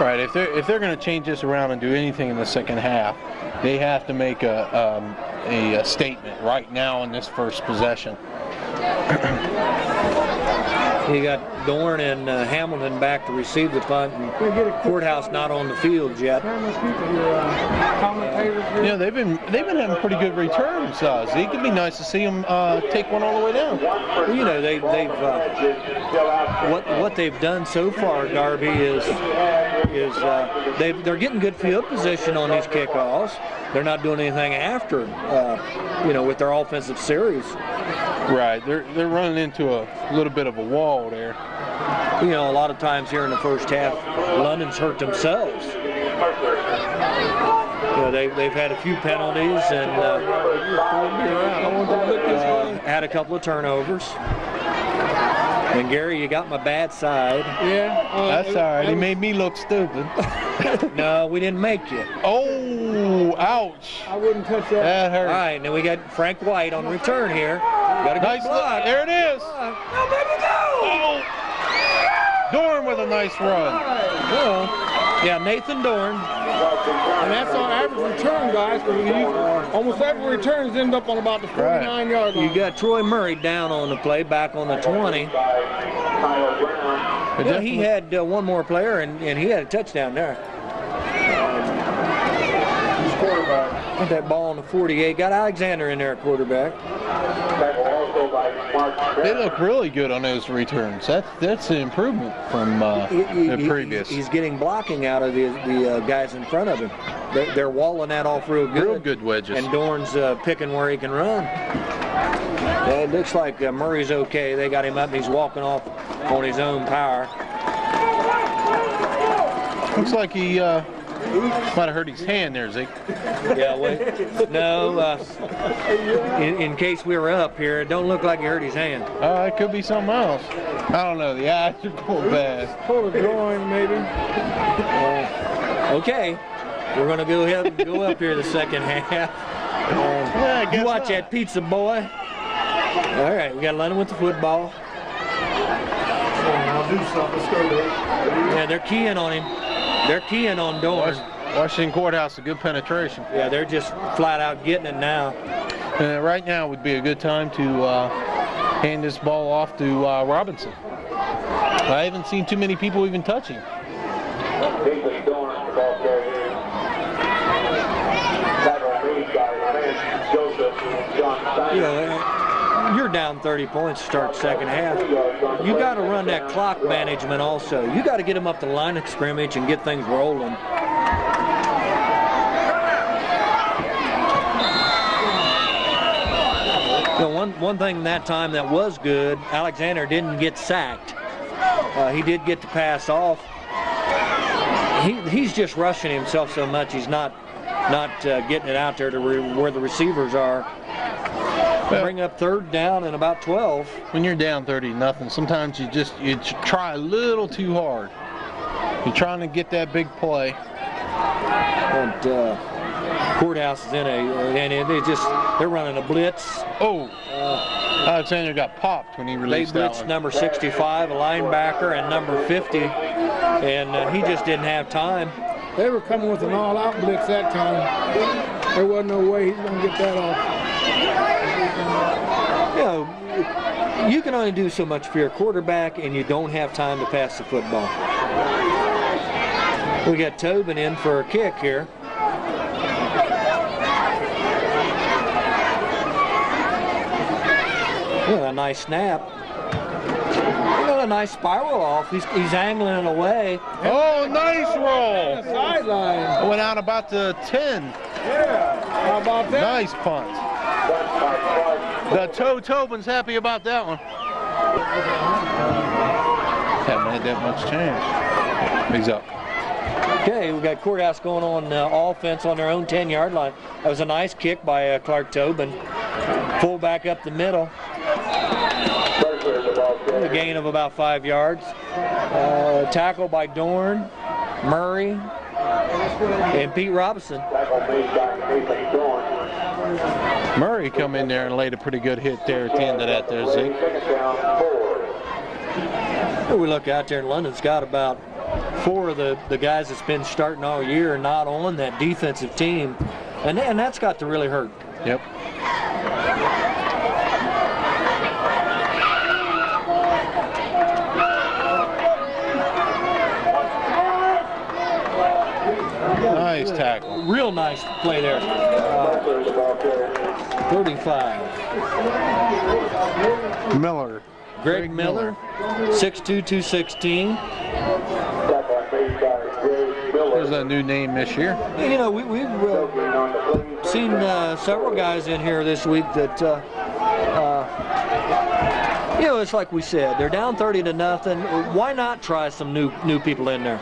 Right. If they're going to change this around and do anything in the second half, they have to make a statement right now in this first possession. You got Dorn and Hamilton back to receive the punt, and Courthouse not on the field yet. You know, they've been having pretty good returns. Zeke, it'd be nice to see them take one all the way down. Well, you know, what they've done so far, Darby, is they're getting good field position on these kickoffs. They're not doing anything after, you know, with their offensive series. Right, they're running into a little bit of a wall there. You know, a lot of times here in the first half, London's hurt themselves. You know, they've had a few penalties and had a couple of turnovers. And Gary, you got my bad side. Yeah. That's all right. He made me look stupid. No, we didn't make you. Oh, ouch. I wouldn't touch that. That hurt. All right, now we got Frank White on return here. Got a good Nice block. There it is. Oh, baby, go! Dorn with a nice run. Well, yeah, Nathan Dorn. And that's our average return, guys, because almost every returns end up on about the 49-yard line. You got Troy Murray down on the play, back on the 20. Well, he had one more player, and he had a touchdown there. Got that ball on the 48. Got Alexander in there at quarterback. They look really good on those returns. That's an improvement from the previous. He's getting blocking out of the guys in front of him. They're walling that off real good. Real good wedges. And Dorn's picking where he can run. Yeah, it looks like Murray's okay. They got him up and he's walking off on his own power. Looks like he might have hurt his hand there, Zeke. Yeah, wait. No, in case we were up here, it don't look like he hurt his hand. It could be something else. I don't know. The eyes are going fast. Pull a groin, maybe. Okay, we're going to go ahead and go up here the second half. You watch that pizza boy. All right, we got London with the football. I'll do something. Let's go there. Yeah, they're keying on him. They're keying on Dorn. Washington Courthouse, a good penetration. Yeah, they're just flat out getting it now. Right now would be a good time to hand this ball off to Robinson. I haven't seen too many people even touch him. You know, you're down 30 points to start second half. You got to run that clock management also. You got to get them up the line of scrimmage and get things rolling. You know, one thing that time that was good, Alexander didn't get sacked. He did get the pass off. He's just rushing himself so much. He's not getting it out there to where the receivers are. Bring up third down and about 12. When you're down 30-0, sometimes you try a little too hard. You're trying to get that big play. And Courthouse is in and they're running a blitz. Oh, Alexander got popped when he released that one. They blitzed number 65, a linebacker, and number 50, and he just didn't have time. They were coming with an all-out blitz that time. There wasn't no way he's going to get that off. You know, you can only do so much for your quarterback, and you don't have time to pass the football. We got Tobin in for a kick here. Yeah, a nice snap. We got a nice spiral off. He's angling it away. Oh, nice roll. Sideline. Went out about the 10. Yeah. How about that? Nice punt. Tobin's happy about that one. Haven't had that much chance. He's up. Okay, we got Courthouse going on offense on their own 10-yard line. That was a nice kick by Clark Tobin. Full back up the middle. A gain of about 5 yards. Tackle by Dorn, Murray, and Pete Robinson. Murray come in there and laid a pretty good hit there at the end of that there, Zeke. We look out there in London's got about 4 of the guys that's been starting all year not on that defensive team, and that's got to really hurt. Yep. Nice tackle. Real nice play there. 35. Miller. Greg Miller, 6'2", 216. There's a new name this year. You know, we've seen several guys in here this week that, you know, it's like we said, they're down 30-0. Why not try some new people in there?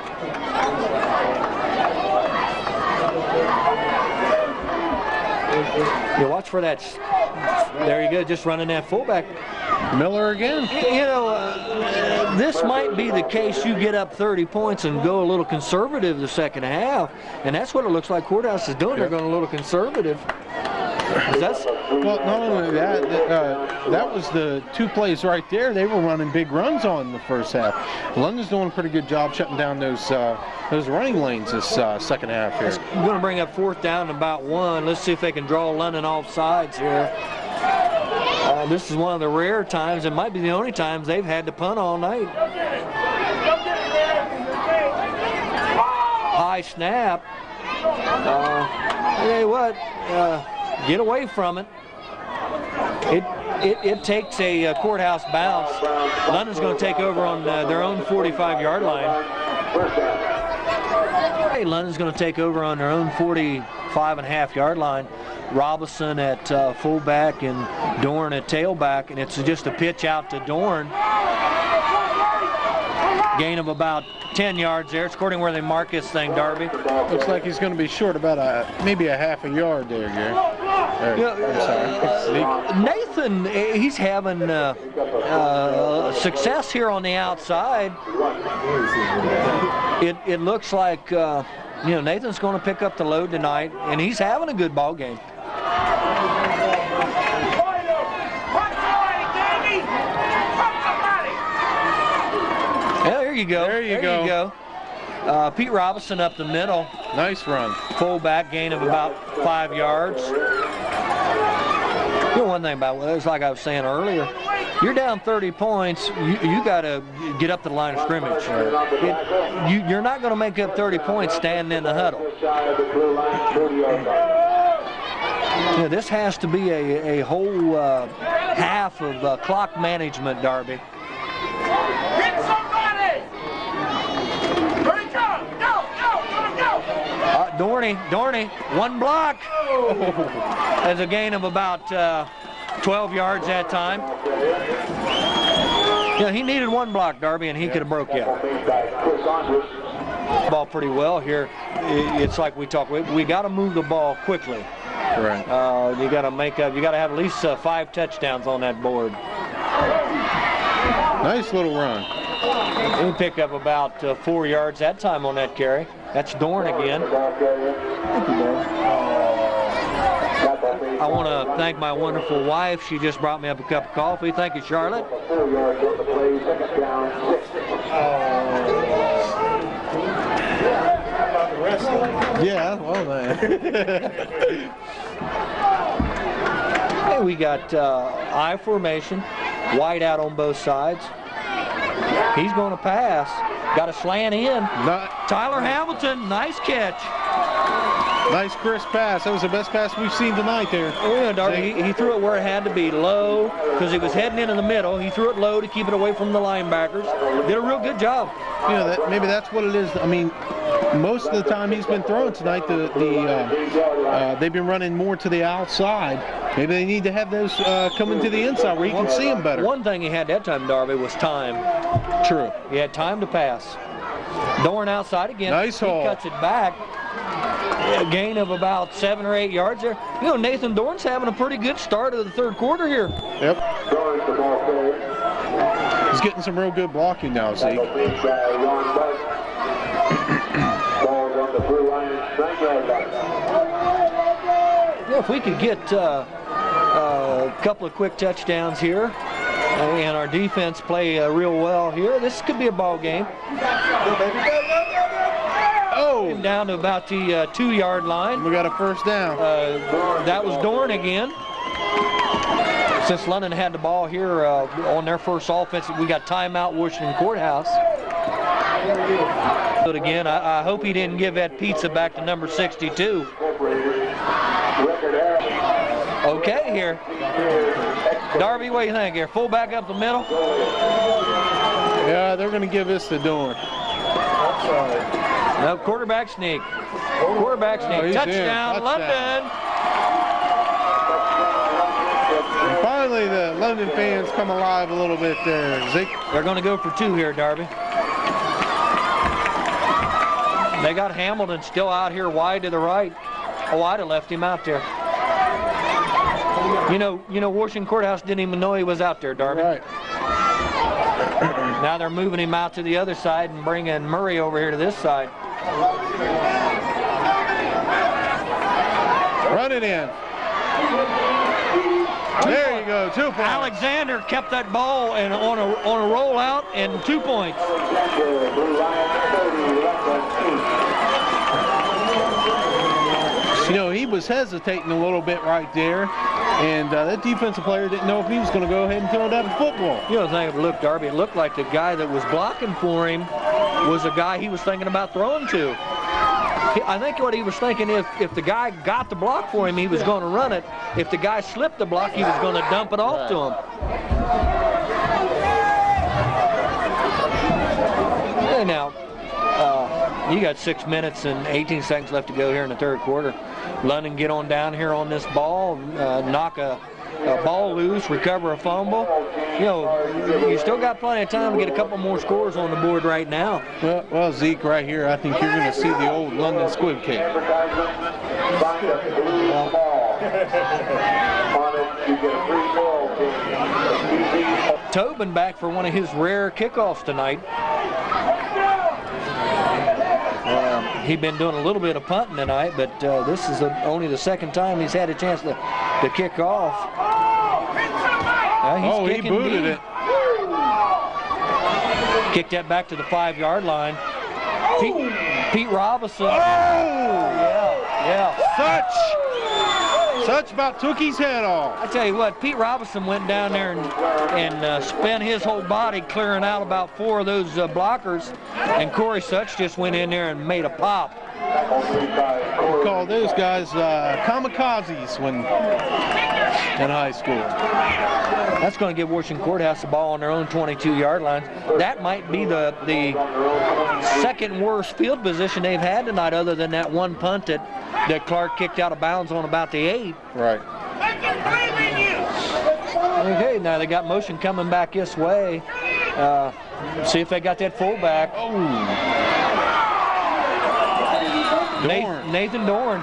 You watch for that. There you go, just running that fullback. Miller again. You know, this might be the case. You get up 30 points and go a little conservative the second half, and that's what it looks like Courthouse is doing. They're going a little conservative. Well, not only that, that was the 2 plays right there. They were running big runs on the first half. London's doing a pretty good job shutting down those running lanes this second half here. We're going to bring up 4th down and about 1. Let's see if they can draw London off sides here. This is one of the rare times, it might be the only times they've had to punt all night. High snap. Hey, what? Get away from it. It takes a courthouse bounce. London's going to take over on their own 45-yard line. Hey, London's going to take over on their own 45.5-yard line. Robinson at fullback and Dorn at tailback, and it's just a pitch out to Dorn. Gain of about 10 yards there. It's according where they mark this thing, Darby. Looks like he's going to be short about maybe a half a yard there, Gary. Nathan, he's having success here on the outside. It looks like Nathan's going to pick up the load tonight, and he's having a good ball game. Yeah, there you go. There you go. Pete Robinson up the middle. Nice run. Fullback, gain of about 5 yards. One thing about it, it's like I was saying earlier, you're down 30 points, you got to get up to the line of scrimmage. You're not going to make up 30 points standing in the huddle. This has to be a whole half of clock management, Darby. Dorney, 1 block. That's a gain of about 12 yards that time. He needed 1 block, Darby, and he could have broke you. Ball pretty well here. It's like we talk. We got to move the ball quickly. Right. You got to have at least 5 touchdowns on that board. Nice little run. He picked up about 4 yards that time on that carry. That's Dorn again. I want to thank my wonderful wife. She just brought me up a cup of coffee. Thank you, Charlotte. Yeah, well, man. Hey, we got I formation, wide out on both sides. He's going to pass. Got a slant in. Tyler Hamilton, nice catch. Nice crisp pass. That was the best pass we've seen tonight there. Oh, yeah, Darby, he threw it where it had to be, low, because he was heading into the middle. He threw it low to keep it away from the linebackers. Did a real good job. Maybe that's what it is. I mean, most of the time he's been throwing tonight, they've been running more to the outside. Maybe they need to have those coming to the inside where you can see them better. One thing he had that time, Darby, was time. True. He had time to pass. Dorn outside again. Nice he haul. Cuts it back. A gain of about 7 or 8 yards there. Nathan Dorn's having a pretty good start of the 3rd quarter here. Yep. He's getting some real good blocking now, see. If we could get a couple of quick touchdowns here, and our defense play real well here, this could be a ball game. Oh! Down to about the 2-yard line. We got a first down. That was Dorn again. Since London had the ball here on their first offense, we got timeout Washington Courthouse. But again, I hope he didn't give that pizza back to number 62. Okay here. Darby, what do you think here? Fullback up the middle? Yeah, they're going to give this to Dorn. No, quarterback sneak. Quarterback sneak. Touchdown, London. And finally, the London fans come alive a little bit there. They're going to go for 2 here, Darby. They got Hamilton still out here wide to the right. Oh, I'd have left him out there. You know, Washington Courthouse didn't even know he was out there, Darby. Right. Now they're moving him out to the other side and bringing Murray over here to this side. Run it in. There you go, 2 points. Alexander kept that ball and on a rollout and 2 points. You know, he was hesitating a little bit right there, and that defensive player didn't know if he was going to go ahead and throw that football. You know, the thing, look, Darby, it looked like the guy that was blocking for him was a guy he was thinking about throwing to. I think what he was thinking, if the guy got the block for him, he was going to run it. If the guy slipped the block, he was going to dump it off to him. Hey, now, you got 6 minutes and 18 seconds left to go here in the third quarter. London get on down here on this ball, knock a ball loose, recover a fumble. You know, you still got plenty of time to get a couple more scores on the board right now. Well, Zeke, right here, I think you're going to see the old London squib cake. Tobin back for one of his rare kickoffs tonight. He's been doing a little bit of punting tonight, but this is only the second time he's had a chance to kick off. He booted it. Kicked that back to the 5-yard line. Pete Robinson. Oh! Yeah. Such about took his head off. I tell you what, Pete Robinson went down there and spent his whole body clearing out about 4 of those blockers, and Corey Such just went in there and made a pop. We call those guys kamikazes when in high school. That's going to give Washington Courthouse the ball on their own 22-yard line. That might be the second worst field position they've had tonight, other than that one punt that Clark kicked out of bounds on about the 8. Right. Okay, now they got motion coming back this way. See if they got that fullback. Oh. Nathan Dorn.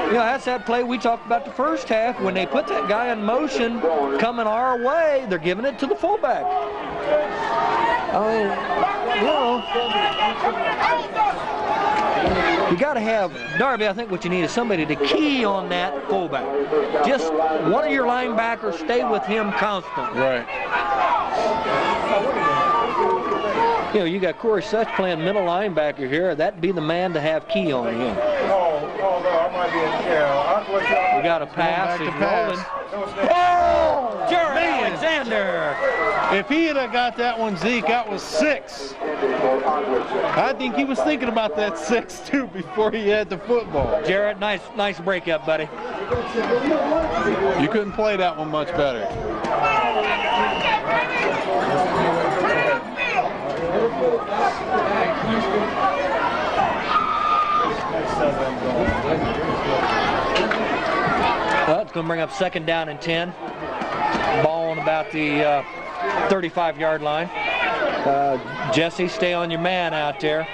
You know, that's that play we talked about the first half. When they put that guy in motion coming our way, they're giving it to the fullback. I mean, you got to have, Darby, I think what you need is somebody to key on that fullback. Just one of your linebackers, stay with him constantly. Right. You know, you got Corey Such playing middle linebacker here. That'd be the man to have key on him. We got a pass. He's rolling. Oh! Jared Alexander! If he had got that one, Zeke, that was 6. I think he was thinking about that 6 too before he had the football. Jared, nice breakup, buddy. You couldn't play that one much better. Well, it's going to bring up 2nd down and 10. Ball on about the 35-yard line. Jesse, stay on your man out there.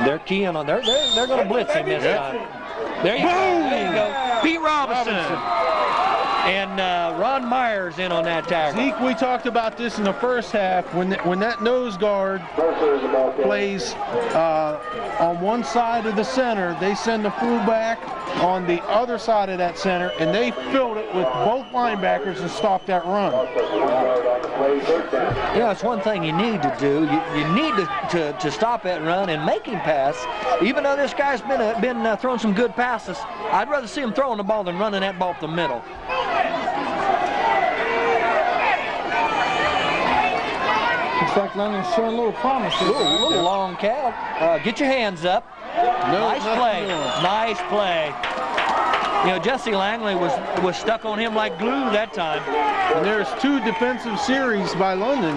They're keying on. They're going to blitz him this time. There you go. There you go. Pete Robinson. And Ron Myers in on that tackle. Zeke, we talked about this in the first half. When that nose guard plays on one side of the center, they send the fullback on the other side of that center, and they filled it with both linebackers and stopped that run. Yeah, it's one thing you need to do. You need to stop that run and make him pass. Even though this guy's been throwing some good passes, I'd rather see him throwing the ball than running that ball up the middle. Looks like London's showing a little promise. Ooh, a little long count. Get your hands up. Nice play. Nice play. You know, Jesse Langley was stuck on him like glue that time. And there's 2 defensive series by London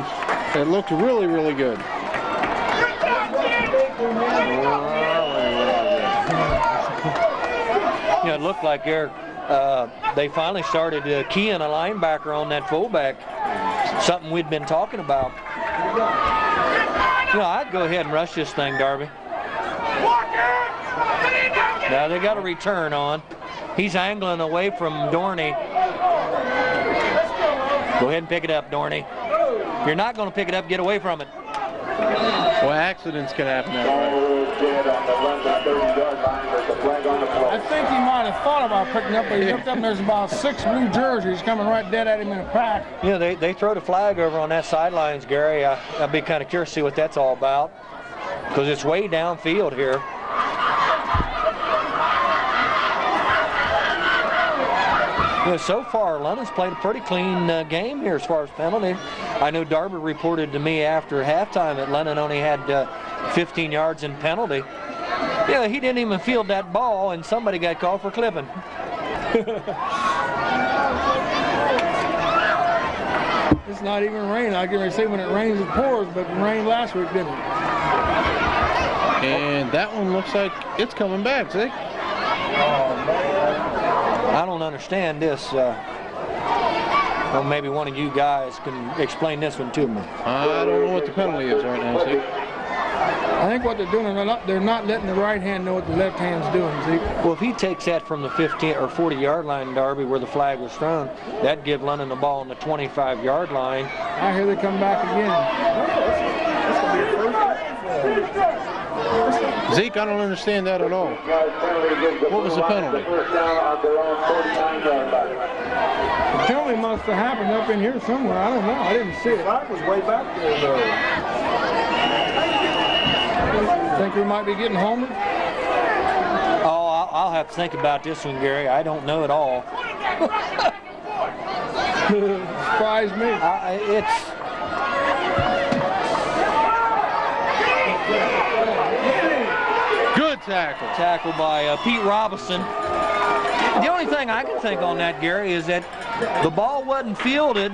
that looked really, really good. You know, it looked like they finally started keying a linebacker on that fullback. Something we'd been talking about. You know, I'd go ahead and rush this thing, Darby. Now they got a return on. He's angling away from Dorney. Go ahead and pick it up, Dorney. If you're not going to pick it up, get away from it. Well, accidents can happen that way. dead on the London 30-yard line. There's a flag on the play. I think he might have thought about picking up, but he looked up and there's about 6 blue jerseys coming right dead at him in a pack. Yeah, they throw the flag over on that sidelines, Gary. I'd be kind of curious to see what that's all about, because it's way downfield here. You know, so far, London's played a pretty clean game here as far as penalty. I know Darby reported to me after halftime that London only had 15 yards in penalty. Yeah, he didn't even field that ball, and somebody got called for clipping. It's not even rain. I can say when it rains, it pours, but it rained last week, didn't it? And that one looks like it's coming back, see? I don't understand this. Well, maybe one of you guys can explain this one to me. I don't know what the penalty is right now, see? I think what they're doing, they're not letting the right hand know what the left hand's doing, see? Well, if he takes that from the 15 or 40-yard line, Darby, where the flag was thrown, that'd give London the ball on the 25-yard line. I hear they come back again. Zeke, I don't understand that at all. What was the penalty? The penalty must have happened up in here somewhere. I don't know. I didn't see it. That was way back there, though. Think we might be getting homered? Oh, I'll have to think about this one, Gary. I don't know at all. Surprised me. Good tackle. Tackle by Pete Robinson. The only thing I can think on that, Gary, is that the ball wasn't fielded.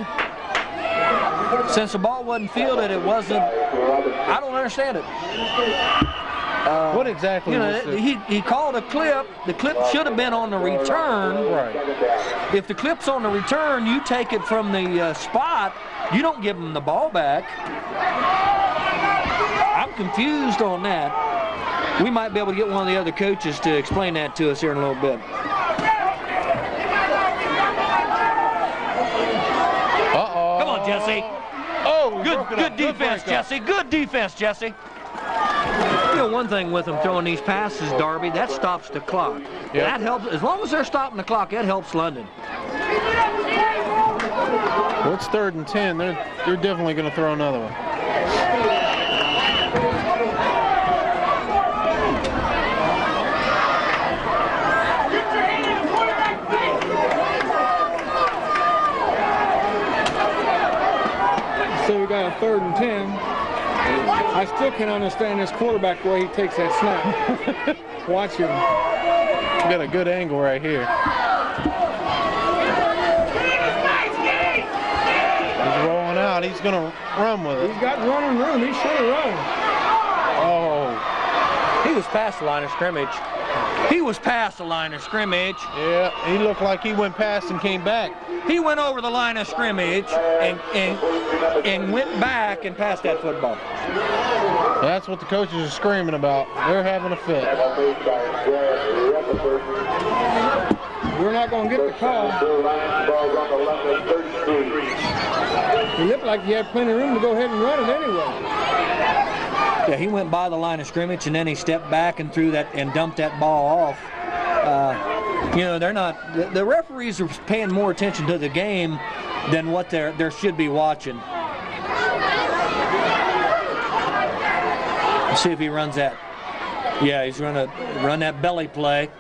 Since the ball wasn't fielded, it wasn't. I don't understand it. What exactly was it? He called a clip. The clip should have been on the return. Right. If the clip's on the return, you take it from the spot. You don't give him the ball back. I'm confused on that. We might be able to get one of the other coaches to explain that to us here in a little bit. Uh-oh. Come on, Jesse. Oh, good defense, Jesse. Good defense, Jesse. You know, one thing with them throwing these passes, Darby, that stops the clock. Yep. That helps. As long as they're stopping the clock, that helps London. Well, it's 3rd and 10. They're definitely going to throw another one. So we got a 3rd and 10. I still can't understand this quarterback the way he takes that snap. Watch him. We got a good angle right here. He's rolling out. He's going to run with it. He's got running room. He should have run. Oh. He was past the line of scrimmage. He was past the line of scrimmage. Yeah, he looked like he went past and came back. He went over the line of scrimmage and went back and passed that football. That's what the coaches are screaming about. They're having a fit. We're not going to get the call. He looked like he had plenty of room to go ahead and run it anyway. Yeah, he went by the line of scrimmage and then he stepped back and threw that and dumped that ball off. You know, they're not. The referees are paying more attention to the game than what they should be watching. Let's see if he runs that. Yeah, he's going to run that belly play.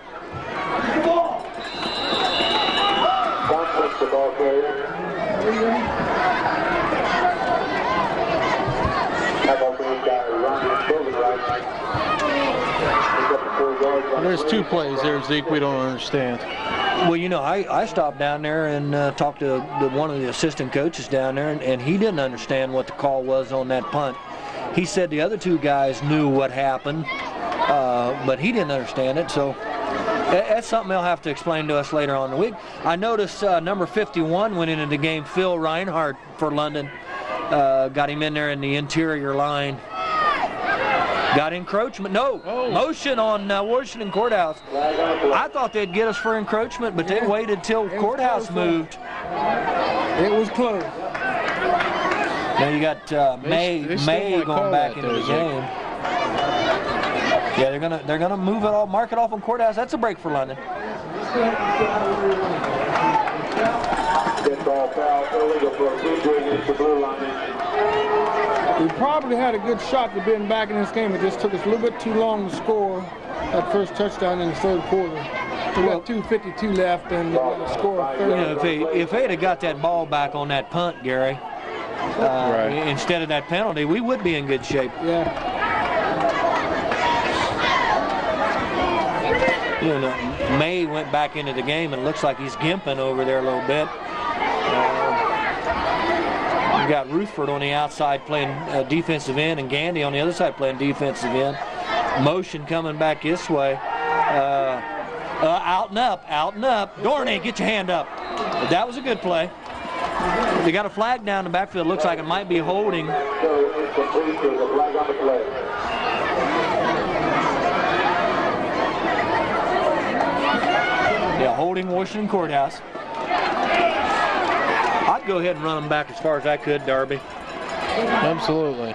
There's 2 plays there, Zeke, we don't understand. Well, you know, I stopped down there and talked to one of the assistant coaches down there, and he didn't understand what the call was on that punt. He said the other 2 guys knew what happened, but he didn't understand it, so that's something they'll have to explain to us later on in the week. I noticed number 51 went into the game, Phil Reinhardt for London. Got him in there in the interior line. Got encroachment. No, motion on Washington Courthouse. I thought they'd get us for encroachment, but they waited till Courthouse moved. It was close. Now you got May going back into the game. Yeah, they're gonna move it all, mark it off on Courthouse. That's a break for London. Good ball foul, illegal for a PJ against the blue line. We probably had a good shot to be back in this game. It just took us a little bit too long to score that first touchdown in the third quarter. We got 2:52 left and a score of 30. You know, if they'd have got that ball back on that punt, Gary, instead of that penalty, we would be in good shape. Yeah. You know, May went back into the game and looks like he's gimping over there a little bit. You got Rutherford on the outside playing defensive end and Gandy on the other side playing defensive end. Motion coming back this way. Out and up, out and up. Dorney, get your hand up. That was a good play. They got a flag down the backfield. Looks like it might be holding. Yeah, holding Washington Courthouse. I'd go ahead and run them back as far as I could, Darby. Absolutely.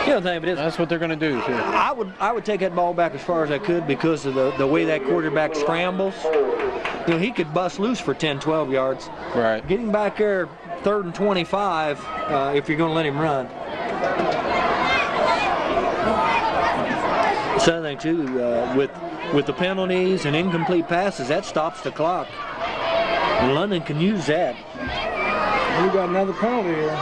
You know the thing, but that's what they're going to do too. I would take that ball back as far as I could because of the way that quarterback scrambles. You know, he could bust loose for 10, 12 yards. Right. Getting back there 3rd and 25 if you're going to let him run. So I think too, with the penalties and incomplete passes, that stops the clock. And London can use that. We got another penalty here.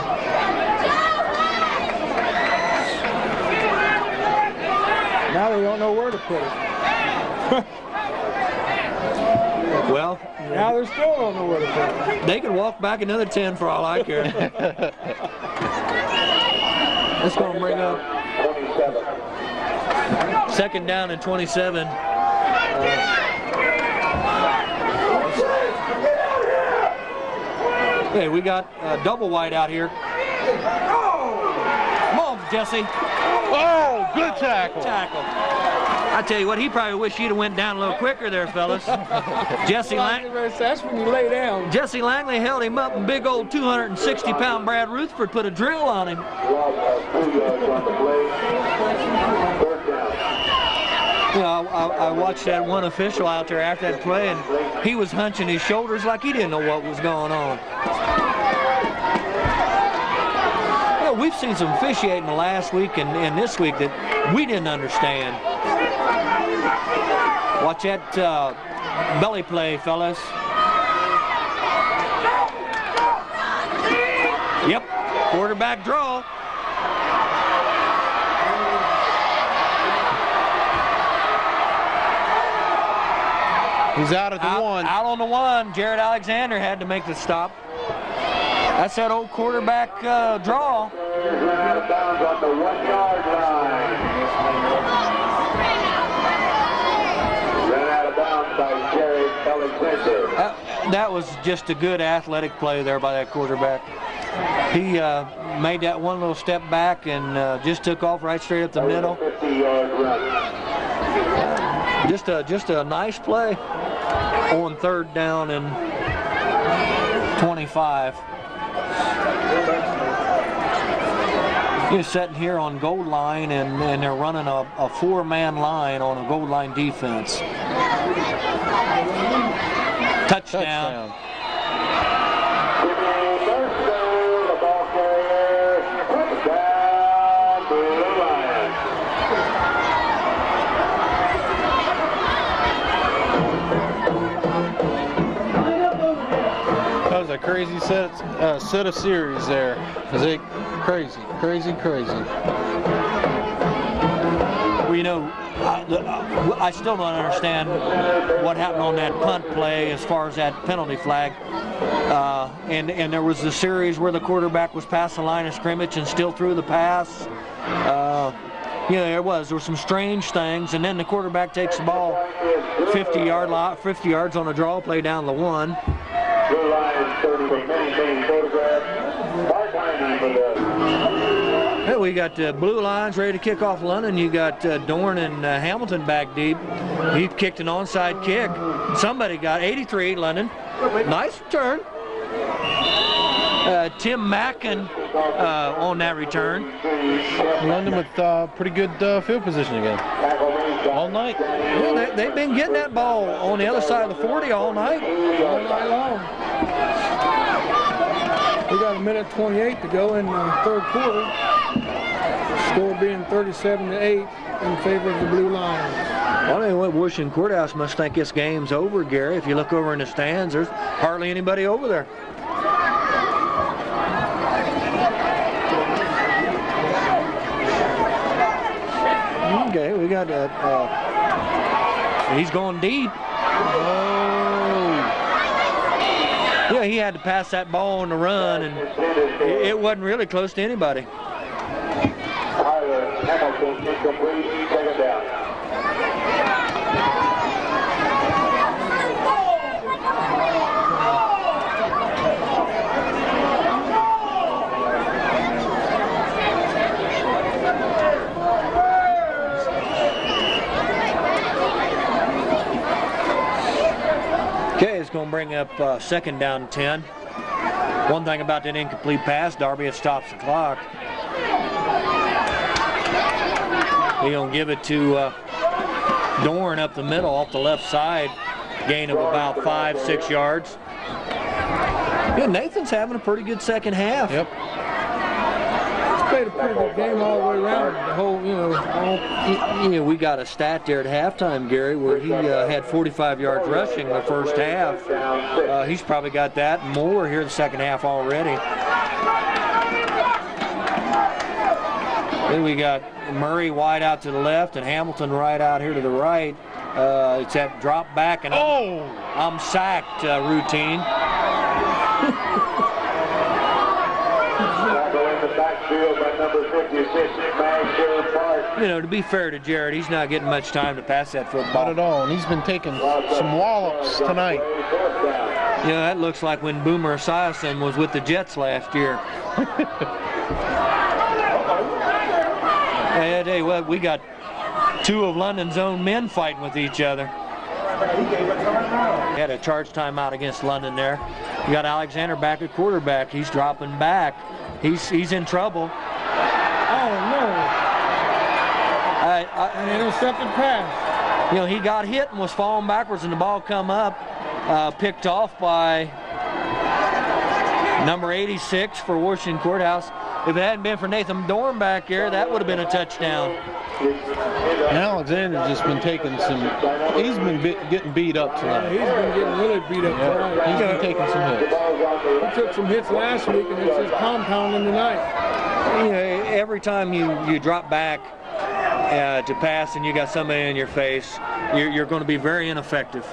Now they don't know where to put it. Well, now they still don't know where to put it. They can walk back another 10 for all I care. It's going to bring up 2nd down and 27. Hey, we got double wide out here. Come on, Jesse. Oh, good tackle. I tell you what, he probably wished he'd have went down a little quicker there, fellas. Jesse Langley. That's when you lay down. Jesse Langley held him up, and big old 260-pound Brad Rutherford put a drill on him. You know, I watched that one official out there after that play, and he was hunching his shoulders like he didn't know what was going on. You know, we've seen some officiating the last week and this week that we didn't understand. Watch that belly play, fellas. Yep, quarterback draw. He's out at the one. Out on the one. Jared Alexander had to make the stop. That's that old quarterback draw. Out of bounds on the 1-yard line. Ran out of bounds by Jared Alexander. That was just a good athletic play there by that quarterback. He made that one little step back and just took off right straight up the middle. 50-yard run. Just a nice play on 3rd down and 25. He's sitting here on goal line and they're running a 4-man line on a goal line defense. Touchdown. The ball carrier, touchdown, Blue Lions. That was a crazy set of series there. Crazy. Well, you know, I still don't understand what happened on that punt play as far as that penalty flag. And there was a series where the quarterback was past the line of scrimmage and still threw the pass. You know, there were some strange things, and then the quarterback takes the ball 50 yards on a draw play down the one. Blue Lions 30 for many photographs. Hey, we got Blue Lions ready to kick off London. You got Dorn and Hamilton back deep. He kicked an onside kick. Somebody got 83, London. Nice return. Tim Mackin on that return. London with pretty good field position again. All night. Well, they've been getting that ball on the other side of the 40 all night. All night long. We got 1:28 to go in the third quarter. Score being 37-8 in favor of the Blue Lions. Well, I mean, what Washington Courthouse must think this game's over, Gary. If you look over in the stands, there's hardly anybody over there. Okay, we got he's going deep. Oh. Yeah, he had to pass that ball on the run, and it wasn't really close to anybody. Hamilton incomplete, second down. Okay, it's going to bring up second down 10. One thing about that incomplete pass, Darby, it stops the clock. He's going to give it to Dorn up the middle off the left side. Gain of about 5-6 yards. Yeah, Nathan's having a pretty good second half. Yep. He's played a pretty good game all the way around. The whole, We got a stat there at halftime, Gary, where he had 45 yards rushing the first half. He's probably got that and more here in the second half already. Then we got Murray wide out to the left and Hamilton right out here to the right. It's that drop back and I'm sacked routine. You know, to be fair to Jared, he's not getting much time to pass that football. Not at all, and he's been taking some wallops tonight. Yeah, that looks like when Boomer Esiason was with the Jets last year. Hey, I tell you what, we got two of London's own men fighting with each other. Had a charge timeout against London there. You got Alexander back at quarterback. He's dropping back. He's in trouble. oh no! An intercepted pass. You know, he got hit and was falling backwards, and the ball come up, picked off by number 86 for Washington Courthouse. If it hadn't been for Nathan Dorn back there, that would have been a touchdown. And Alexander's just been taking some, he's been getting beat up tonight. He's been getting really beat up tonight. He's been taking some hits. He took some hits last week, and it's just compounding tonight. You know, every time you drop back to pass and you got somebody in your face, you're going to be very ineffective.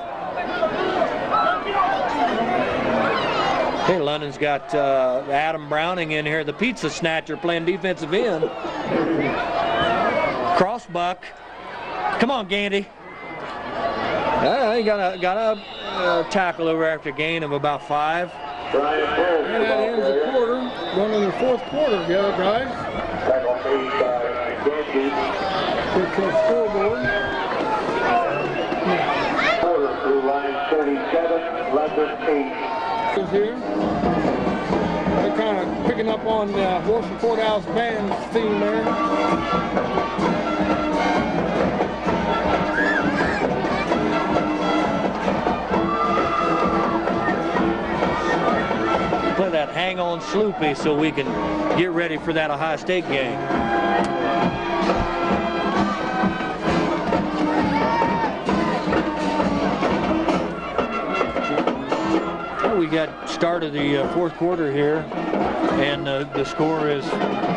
Hey, London's got Adam Browning in here, the pizza snatcher, playing defensive end. Crossbuck. Come on, Gandy. He got a tackle over after a gain of about 5. And that ends the quarter. Going in the fourth quarter, the other guys. Get to the scoreboard. Quarter through line 37, London 8. Here. They're kind of picking up on the Washington Courthouse band theme there. Play that hang on Sloopy so we can get ready for that Ohio State game. We got start of the fourth quarter here, and the score is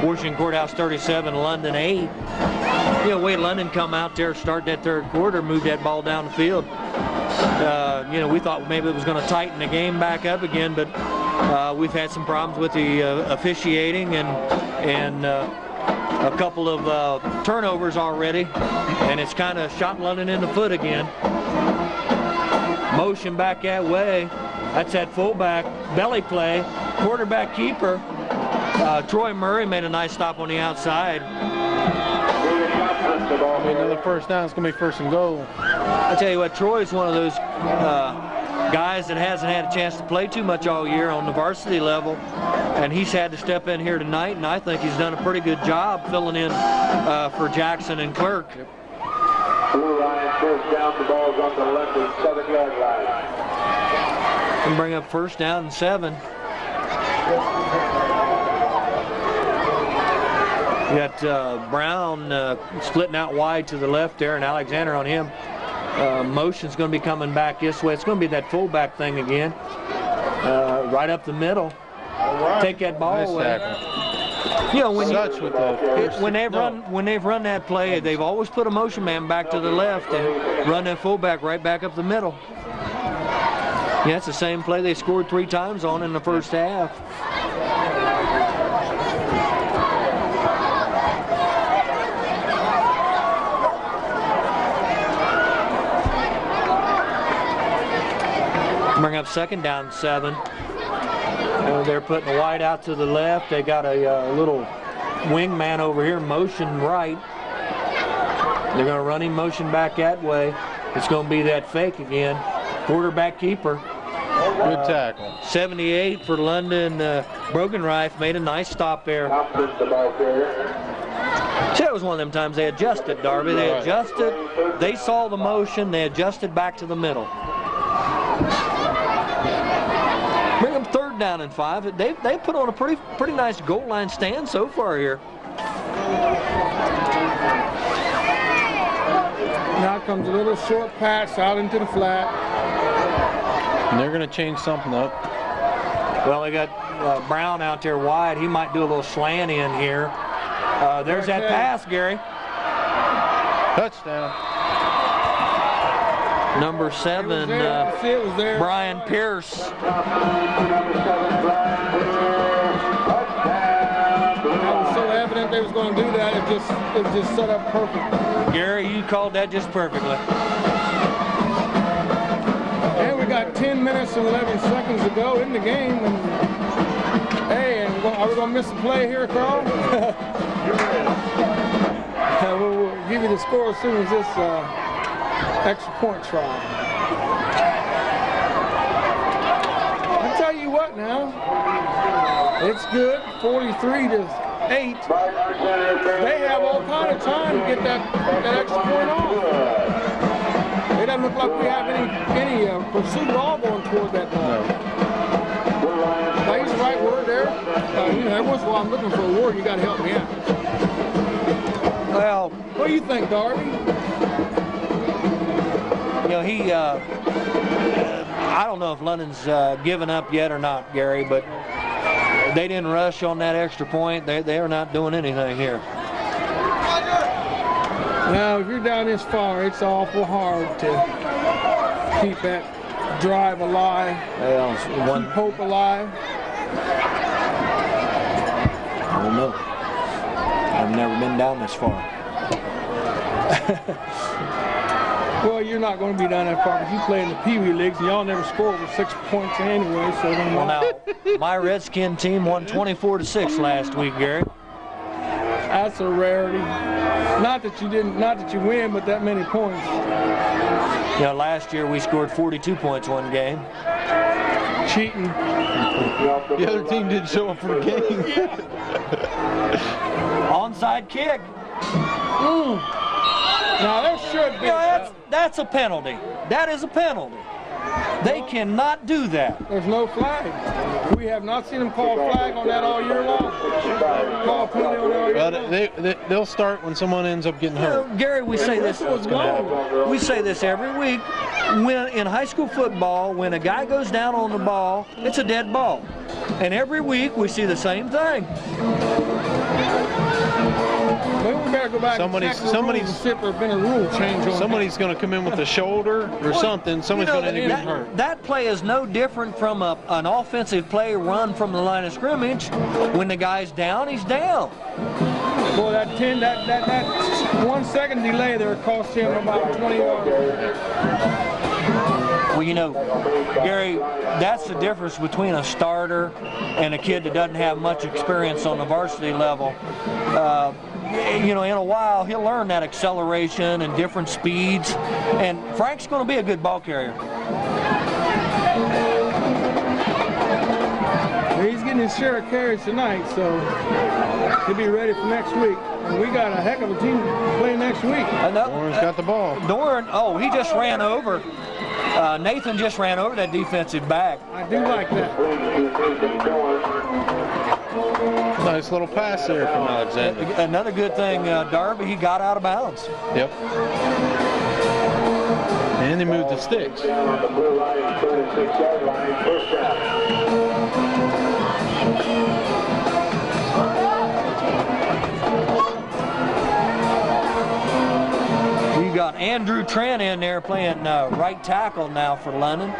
Washington Courthouse 37, London 8. You know, Wade London come out there, start that third quarter, move that ball down the field. You know, we thought maybe it was going to tighten the game back up again, but we've had some problems with the officiating and a couple of turnovers already, and it's kind of shot London in the foot again. Motion back that way. That's that fullback belly play. Quarterback keeper. Troy Murray made a nice stop on the outside. Another first down. It's going to be first and goal. I tell you what, Troy's one of those guys that hasn't had a chance to play too much all year on the varsity level, and he's had to step in here tonight, and I think he's done a pretty good job filling in for Jackson and Clerk. Blue line, first down, the ball's on the left and 7-yard line. And bring up first down and 7. You got Brown splitting out wide to the left there, and Alexander on him. Motion's going to be coming back this way. It's going to be that fullback thing again. Right up the middle. Take that ball away. You know, when they've run that play, they've always put a motion man back to the left and run that fullback right back up the middle. Yeah, it's the same play they scored 3 times on in the first half. Bring up second down 7. They're putting a wide out to the left. They got a little wing man over here, motion right. They're going to run him motion back that way. It's going to be that fake again. Quarterback keeper. Good tackle. 78 for London. Brokenreif made a nice stop there. See, that was one of them times they adjusted, Darby. They adjusted. They saw the motion. They adjusted back to the middle. Bring them third down and 5. They put on a pretty nice goal line stand so far here. Now comes a little short pass out into the flat. And they're going to change something up. Well, they got Brown out there wide. He might do a little slant in here. There's that pass, Gary. Touchdown. Number 7, Brian Pierce. That was so evident they was going to do that. It just set up perfect. Gary, you called that just perfectly. And we got 10 minutes and 11 seconds to go in the game. And, hey, are we going to miss a play here, Carl? We'll give you the score as soon as this extra point try. I'll tell you what now, it's good, 43-8. They have all kind of time to get that extra point off. It doesn't look like we have any pursuit at all going toward that ball. Now, he's the right word there. You know, every once in a while I'm looking for a word, you got to help me out. Well, what do you think, Darby? You know, I don't know if London's given up yet or not, Gary, but they didn't rush on that extra point. They are not doing anything here. Now, if you're down this far, it's awful hard to keep that drive alive, keep hope alive. I don't know. I've never been down this far. Well, you're not going to be down that far because you play in the Pee Wee leagues and y'all never score over 6 points anyway. So well, now my Redskin team won 24-6 last week, Gary. That's a rarity. Not that you win, but that many points. You know, last year we scored 42 points one game. Cheating. The other team didn't show up for the game. Onside kick. Now there should be. You know, that's a penalty. That is a penalty. They cannot do that. There's no flag. We have not seen them call flag on that all year long. Call penalty on that all year long. They'll start when someone ends up getting hurt. You know, Gary, we say this. We say this every week. When in high school football, when a guy goes down on the ball, it's a dead ball. And every week we see the same thing. Well, we better go back somebody's and see if there's been a rule change on somebody's going to come in with a shoulder or something. Somebody's going to end up getting hurt. That play is no different from an offensive play run from the line of scrimmage. When the guy's down, he's down. Boy, that 1 second delay there cost him about 20 yards. Well, you know, Gary, that's the difference between a starter and a kid that doesn't have much experience on the varsity level. You know, in a while, he'll learn that acceleration and different speeds. And Frank's going to be a good ball carrier. He's getting his share of carries tonight, so he'll be ready for next week. And we got a heck of a team to play next week. Doran's got the ball. Doran, oh, he just ran over. Nathan just ran over that defensive back. I do like that. Nice little pass there from Alexander. Another good thing, Darby, he got out of bounds. Yep. And he moved the sticks. Down on the blue line, 36-yard line, first down. You got Andrew Trent in there playing right tackle now for London.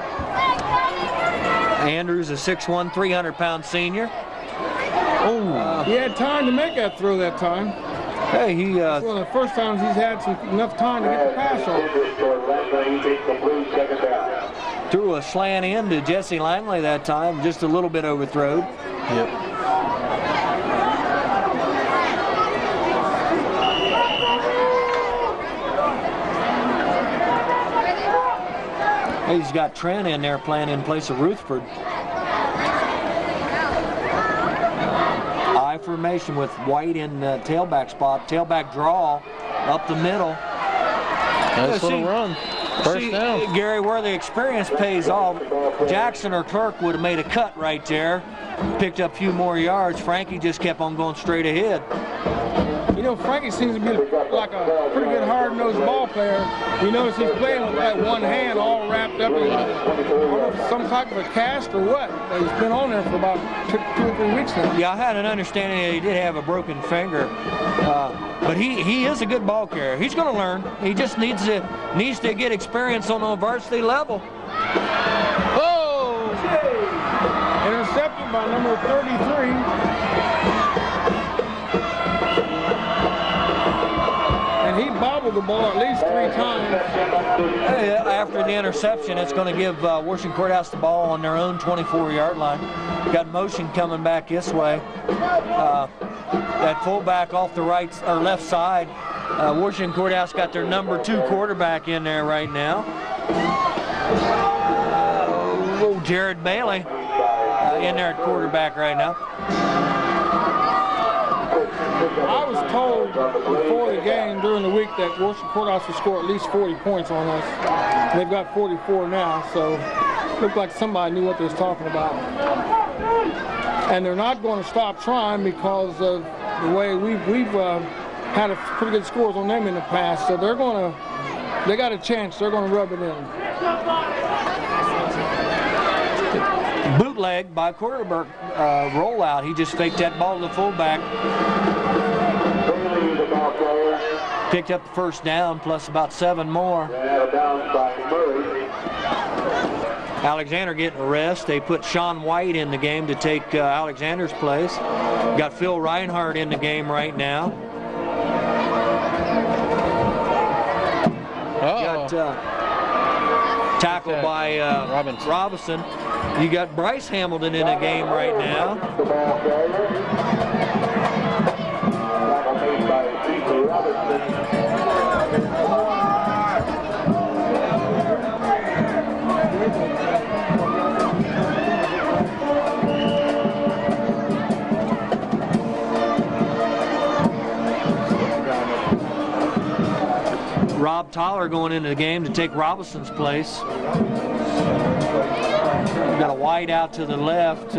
Andrew's a 6'1", 300-pound senior. Oh, he had time to make that throw that time. Hey, he. It's one of the first times he's had enough time to get the pass off. Threw a slant in to Jesse Langley that time, just a little bit overthrown. Yep. He's got Trent in there playing in place of Rutherford. I formation with White in the tailback spot. Tailback draw up the middle. Nice little run. First down. Gary, where the experience pays off, Jackson or Clark would have made a cut right there. Picked up a few more yards. Frankie just kept on going straight ahead. You know, Frankie seems to be like a pretty good hard-nosed ball player. We notice he's playing with that one hand all wrapped up in some type of a cast or what. He's been on there for about 2 or 3 weeks now. Yeah, I had an understanding that he did have a broken finger, but he is a good ball carrier. He's going to learn. He just needs to get experience on a varsity level. Oh! Intercepted by number 33. And he bobbled the ball at least 3 times. After the interception, it's going to give Washington Courthouse the ball on their own 24-yard line. Got motion coming back this way. That fullback off the right or left side. Washington Courthouse got their number 2 quarterback in there right now. Jared Bailey in there at quarterback right now. I was told before the game during the week that Washington Courthouse would score at least 40 points on us. They've got 44 now, so it looked like somebody knew what they was talking about. And they're not going to stop trying because of the way we've had a pretty good scores on them in the past. So they got a chance. They're going to rub it in. Bootleg by quarterback rollout. He just faked that ball to the fullback. Picked up the first down plus about 7 more. Alexander getting a rest. They put Sean White in the game to take Alexander's place. Got Phil Reinhardt in the game right now. Got tackled by Robinson. You got Bryce Hamilton in the game right now. Rob Tyler going into the game to take Robinson's place. We've got a wide out to the left.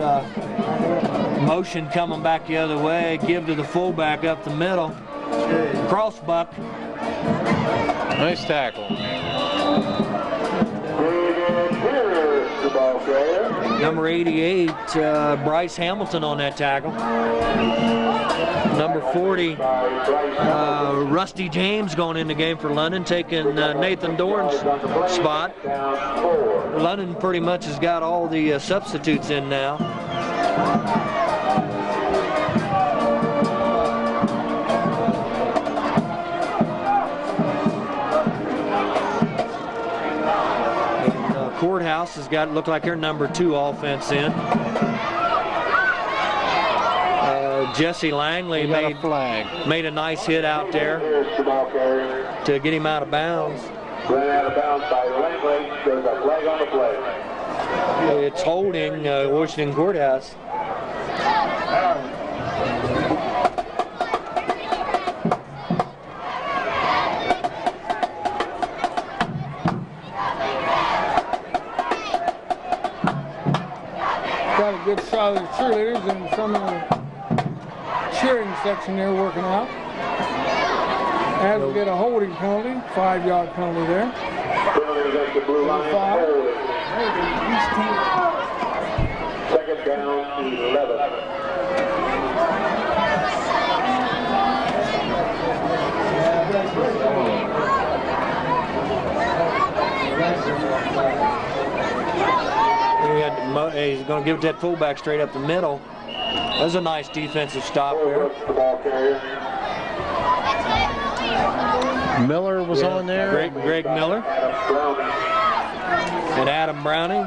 Motion coming back the other way. Give to the fullback up the middle. Crossbuck. Nice tackle. Number 88, Bryce Hamilton on that tackle. Number 40, Rusty James going in the game for London, taking Nathan Dorn's spot. London pretty much has got all the substitutes in now. Courthouse has got, look like their number 2 offense in. Jesse Langley made a nice hit out there to get him out of bounds. Ran out of bounds by Langley. There's a flag on the play. It's holding Washington Courthouse. of the cheerleaders and some of the cheering section there working out. As we get a holding penalty, 5-yard penalty there. Penalty against the blue line. Second down, 11. He's going to give it to that fullback straight up the middle. That was a nice defensive stop there. The ball carrier. Miller was on there. Greg Miller. And Adam Browning.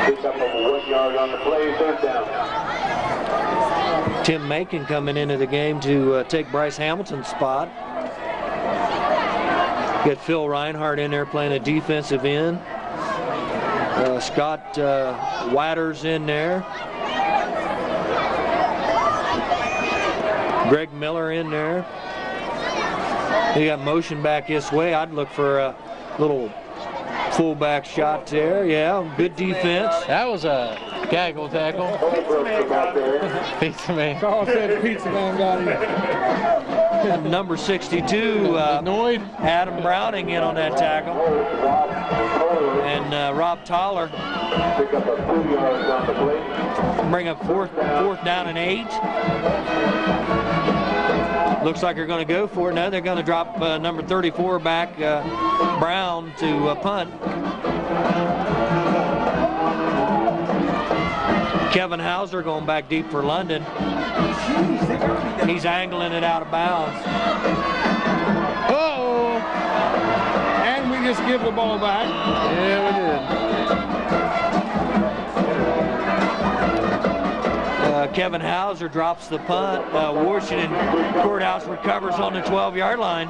Pick up over 1 yard on the play, third down. Tim Macon coming into the game to take Bryce Hamilton's spot. Got Phil Reinhardt in there playing a defensive end. Scott Watters in there. Greg Miller in there. He got motion back this way. I'd look for a little fullback shot there. Yeah, good defense. That was a gaggle tackle. Pizza man. Carl said Pizza Man got him. Number 62, Adam Browning in on that tackle. And Rob Toller Pick up a 2 yards on the play. bring up fourth down and 8. Looks like they're going to go for it. No, they're going to drop number 34 back, Brown, to punt. Kevin Hauser going back deep for London. He's angling it out of bounds. Uh-oh. And we just give the ball back. Yeah, we did. Kevin Hauser drops the punt. Washington Courthouse recovers on the 12-yard line.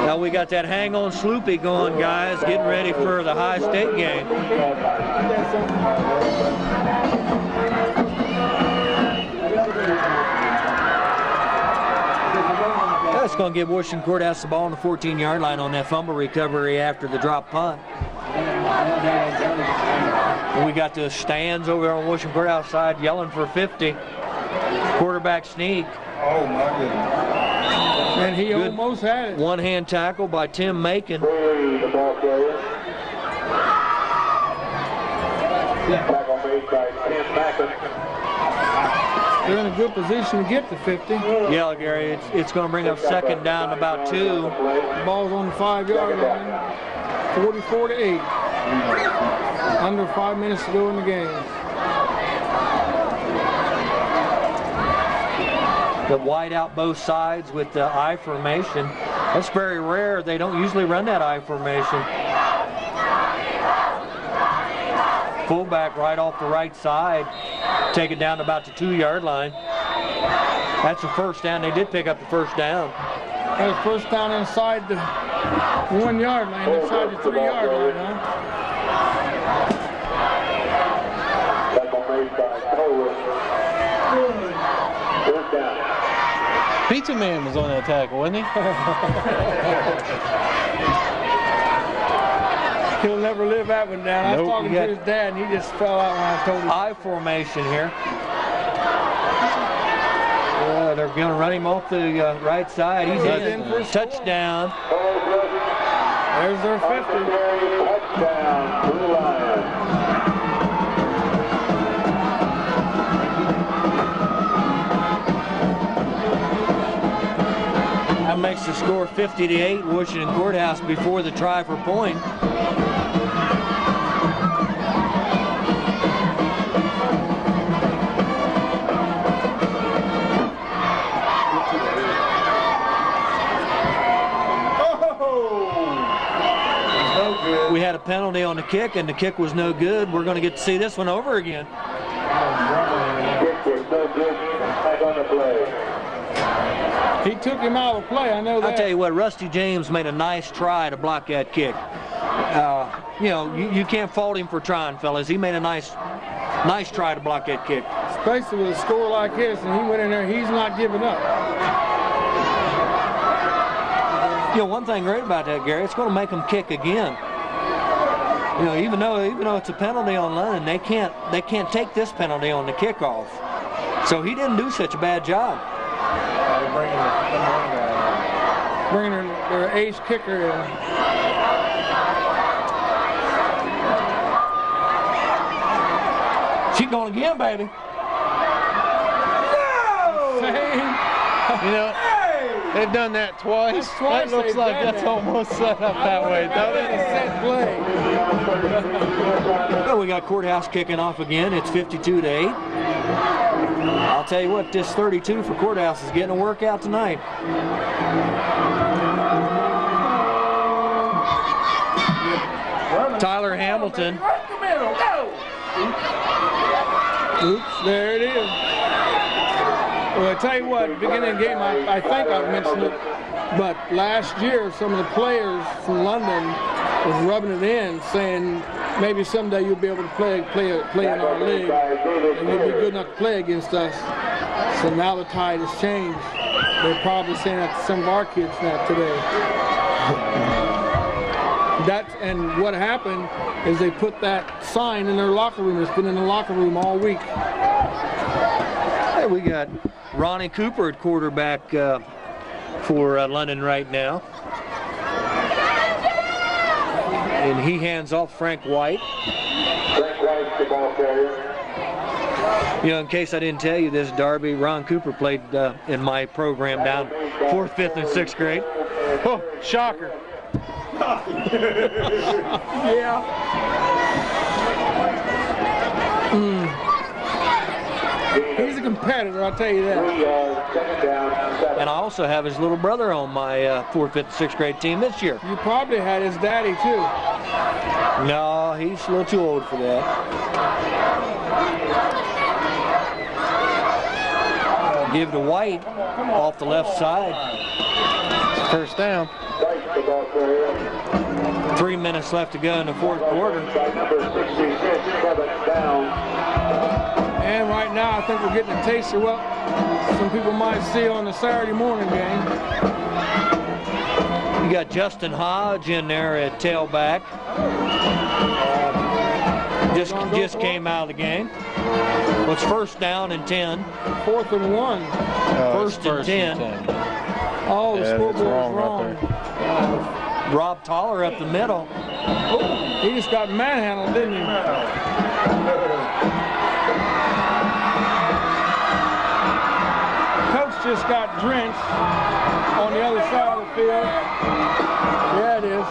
Now we got that hang on Sloopy going, guys, getting ready for the High State game. That's going to give Washington Courthouse the ball on the 14-yard line on that fumble recovery after the drop punt. And we got the stands over there on Washington Courthouse side yelling for 50. Quarterback sneak. Oh, my goodness. And he almost had it. One-hand tackle by Tim Macon. The ball carrier. Tackle made by Tim Macon. They're in a good position to get to 50. Yeah, Gary, it's going to bring up second down about 2. The ball's on the 5-yard line. 44-8. Under 5 minutes to go in the game. The wide out both sides with the I formation. That's very rare. They don't usually run that I formation. Fullback right off the right side. Take it down to about the 2-yard line. That's a first down. They did pick up the first down. That's first down inside the 1-yard line, inside the 3-yard line, huh? Tackle made by Toller. Third down. Pizza Man was on that tackle, wasn't he? He'll never live that one down. I was talking to his dad, and he just fell out when I told him. I formation here. They're going to run him off the right side. He's in for a touchdown. There's their 50. Touchdown, Blue Lions. That makes the score 50-8, Washington Courthouse before the try for point. We had a penalty on the kick, and the kick was no good. We're going to get to see this one over again. Kick was no good. Back on the play. He took him out of play, I know that. I'll tell you what, Rusty James made a nice try to block that kick. You know, you can't fault him for trying, fellas. He made a nice try to block that kick. Especially with a score like this, and he went in there, he's not giving up. You know, one thing great about that, Gary, it's going to make them kick again. You know, even though it's a penalty on London, they can't take this penalty on the kickoff. So he didn't do such a bad job. Bringing their ace kicker in. She's going again, baby. No! You know, they've done that twice. That looks like that's almost set up that way, doesn't it? Set play. Well, we got Courthouse kicking off again. It's 52-8. I'll tell you what, this 32 for Courthouse is getting a workout tonight. Tyler Hamilton. Oops, there it is. Well, I tell you what, beginning of the game, I think I've mentioned it, but last year some of the players from London was rubbing it in, saying maybe someday you'll be able to play in our league, and you'll be good enough to play against us. So now the tide has changed. They're probably saying that to some of our kids now today. And what happened is they put that sign in their locker room. It's been in the locker room all week. Hey, we got Ronnie Cooper at quarterback for London right now. And he hands off Frank White. Frank White, the ball carrier. You know, in case I didn't tell you this, Darby, Ron Cooper played in my program down 4th, 5th, and 6th grade. Oh, shocker. Yeah. He's a competitor, I'll tell you that. And I also have his little brother on my 4th, 5th, and 6th grade team this year. You probably had his daddy too. No, he's a little too old for that. Give to White off the left side. First down. 3 minutes left to go in the 4th quarter. And right now, I think we're getting a taste of what some people might see on the Saturday morning game. You got Justin Hodge in there at tailback. Just came out of the game. Well, it's 1st down and 10. 4th and 1. First and 10. Oh, the scoreboard's wrong. Right there. Rob Toller up the middle. Oh, he just got manhandled, didn't he? Coach just got drenched on the other side of the field. Yeah, it is.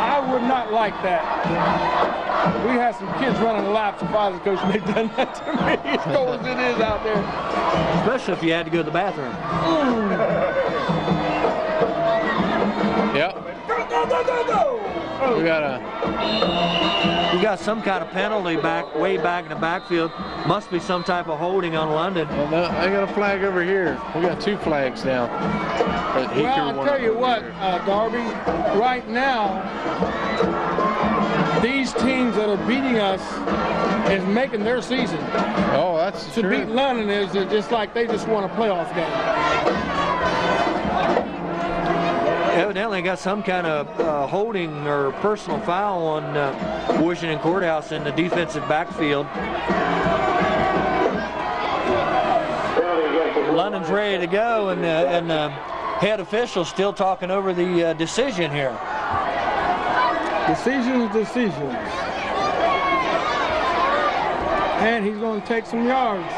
I would not like that. We had some kids running laps if I was the coach and they'd done that to me, as cold as it is out there. Especially if you had to go to the bathroom. Yep. Go. We got You got some kind of penalty way back in the backfield. Must be some type of holding on London. well, I got a flag over here. We got 2 flags now. Well, I'll tell you what, Darby, right now, these teams that are beating us is making their season. Oh, that's To true. beat London is just like they just won a playoff game. Evidently got some kind of holding or personal foul on Washington Courthouse in the defensive backfield. London's ready to go, and the head official still talking over the decision here. Decisions. And he's going to take some yards.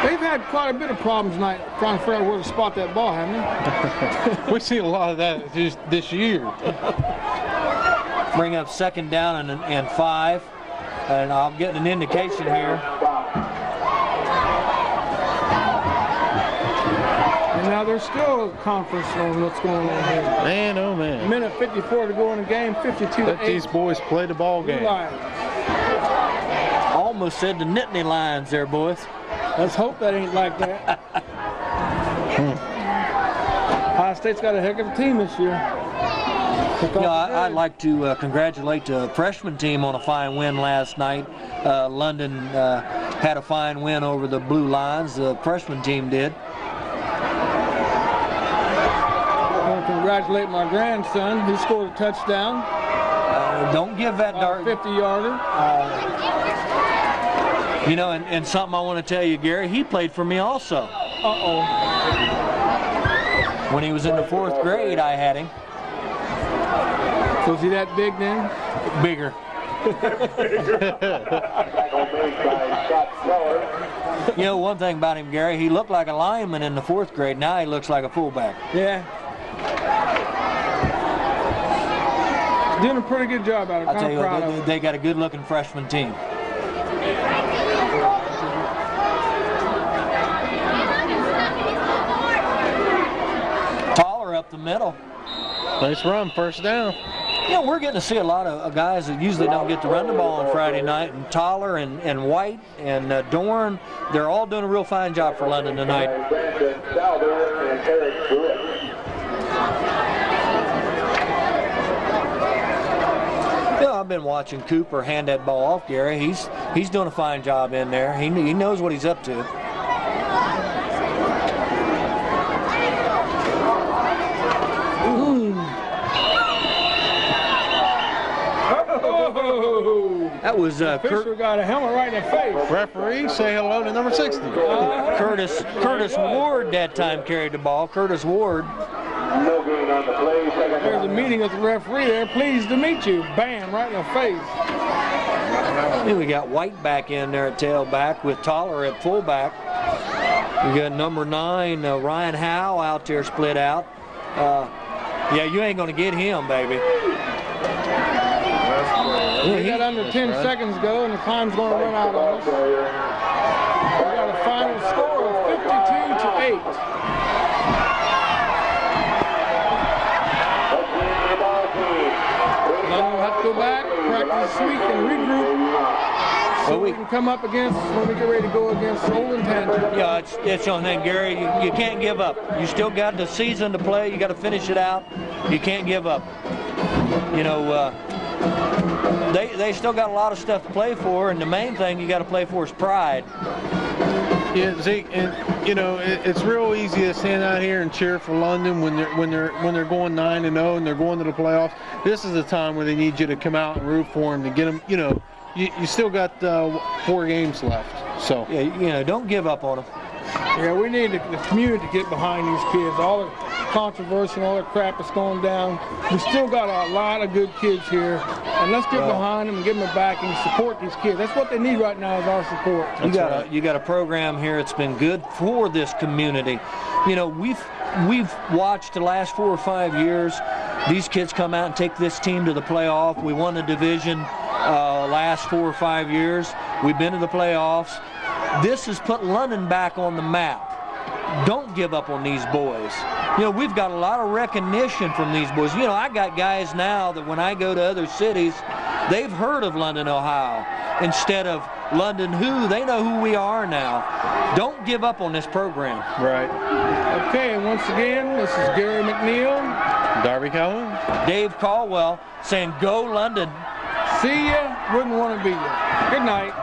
They've had quite a bit of problems tonight trying to figure out where to spot that ball, haven't they? We see a lot of that just this year. Bring up 2nd down and 5. And I'm getting an indication here. And now there's still a conference on what's going on here. Man, oh man. Minute 54 to go in the game, 52-8. Let these boys play the ball game. Almost said the Nittany Lions there, boys. Let's hope that ain't like that. Ohio State's got a heck of a team this year. You know, I'd like to congratulate the freshman team on a fine win last night. London had a fine win over the Blue Lions. The freshman team did. I want to congratulate my grandson who scored a touchdown. Don't give that dart. 50-yarder. You know, and something I want to tell you, Gary, he played for me also. Uh-oh. When he was in the 4th grade, I had him. Was he that big then? Bigger. You know, one thing about him, Gary, he looked like a lineman in the 4th grade. Now he looks like a fullback. Yeah. Doing a pretty good job out of it. I'll tell you what, they got a good-looking freshman team. Taller up the middle. Nice run, first down. You know, we're getting to see a lot of guys that usually don't get to run the ball on Friday night, and Toller and White and Dorn, they're all doing a real fine job for London tonight. You know, I've been watching Cooper hand that ball off, Gary. He's doing a fine job in there. He knows what he's up to. That was Fisher got a helmet right in the face. Referee, say hello to number 60. Curtis Ward that time carried the ball. Curtis Ward. There's a meeting with the referee there. Pleased to meet you. Bam, right in the face. And we got White back in there at tailback with Toller at fullback. We got number 9, Ryan Howe out there split out. Yeah, you ain't going to get him, baby. We got under 10 seconds to go, and the time's going to run out on us. We got a final score of 52-8. Now we'll have to go back, practice this week, and regroup so we can come up against when we get ready to go against Olin Tangent. Yeah, it's the only thing, Gary. You can't give up. You still got the season to play. You got to finish it out. You can't give up. You know, they still got a lot of stuff to play for, and the main thing you got to play for is pride. Yeah, Zeke, and you know it's real easy to stand out here and cheer for London when they're going 9-0 and they're going to the playoffs. This is a time where they need you to come out and root for them to get them. You know, you still got 4 games left. So yeah, you know, don't give up on them. Yeah, we need the community to get behind these kids. All the controversy and all the crap that's going down. We still got a lot of good kids here, and let's get behind them and give them a backing, support these kids. That's what they need right now is our support. You got a program here that's been good for this community. You know, we've watched the last 4 or 5 years. These kids come out and take this team to the playoff. We won the division last 4 or 5 years. We've been to the playoffs. This has put London back on the map. Don't give up on these boys. You know, we've got a lot of recognition from these boys. You know, I got guys now that when I go to other cities, they've heard of London, Ohio. Instead of London who, they know who we are now. Don't give up on this program. right. Okay, and once again, this is Gary McNeil. Darby Calhoun. Dave Caldwell saying, go London. See ya, wouldn't want to be ya. Good night.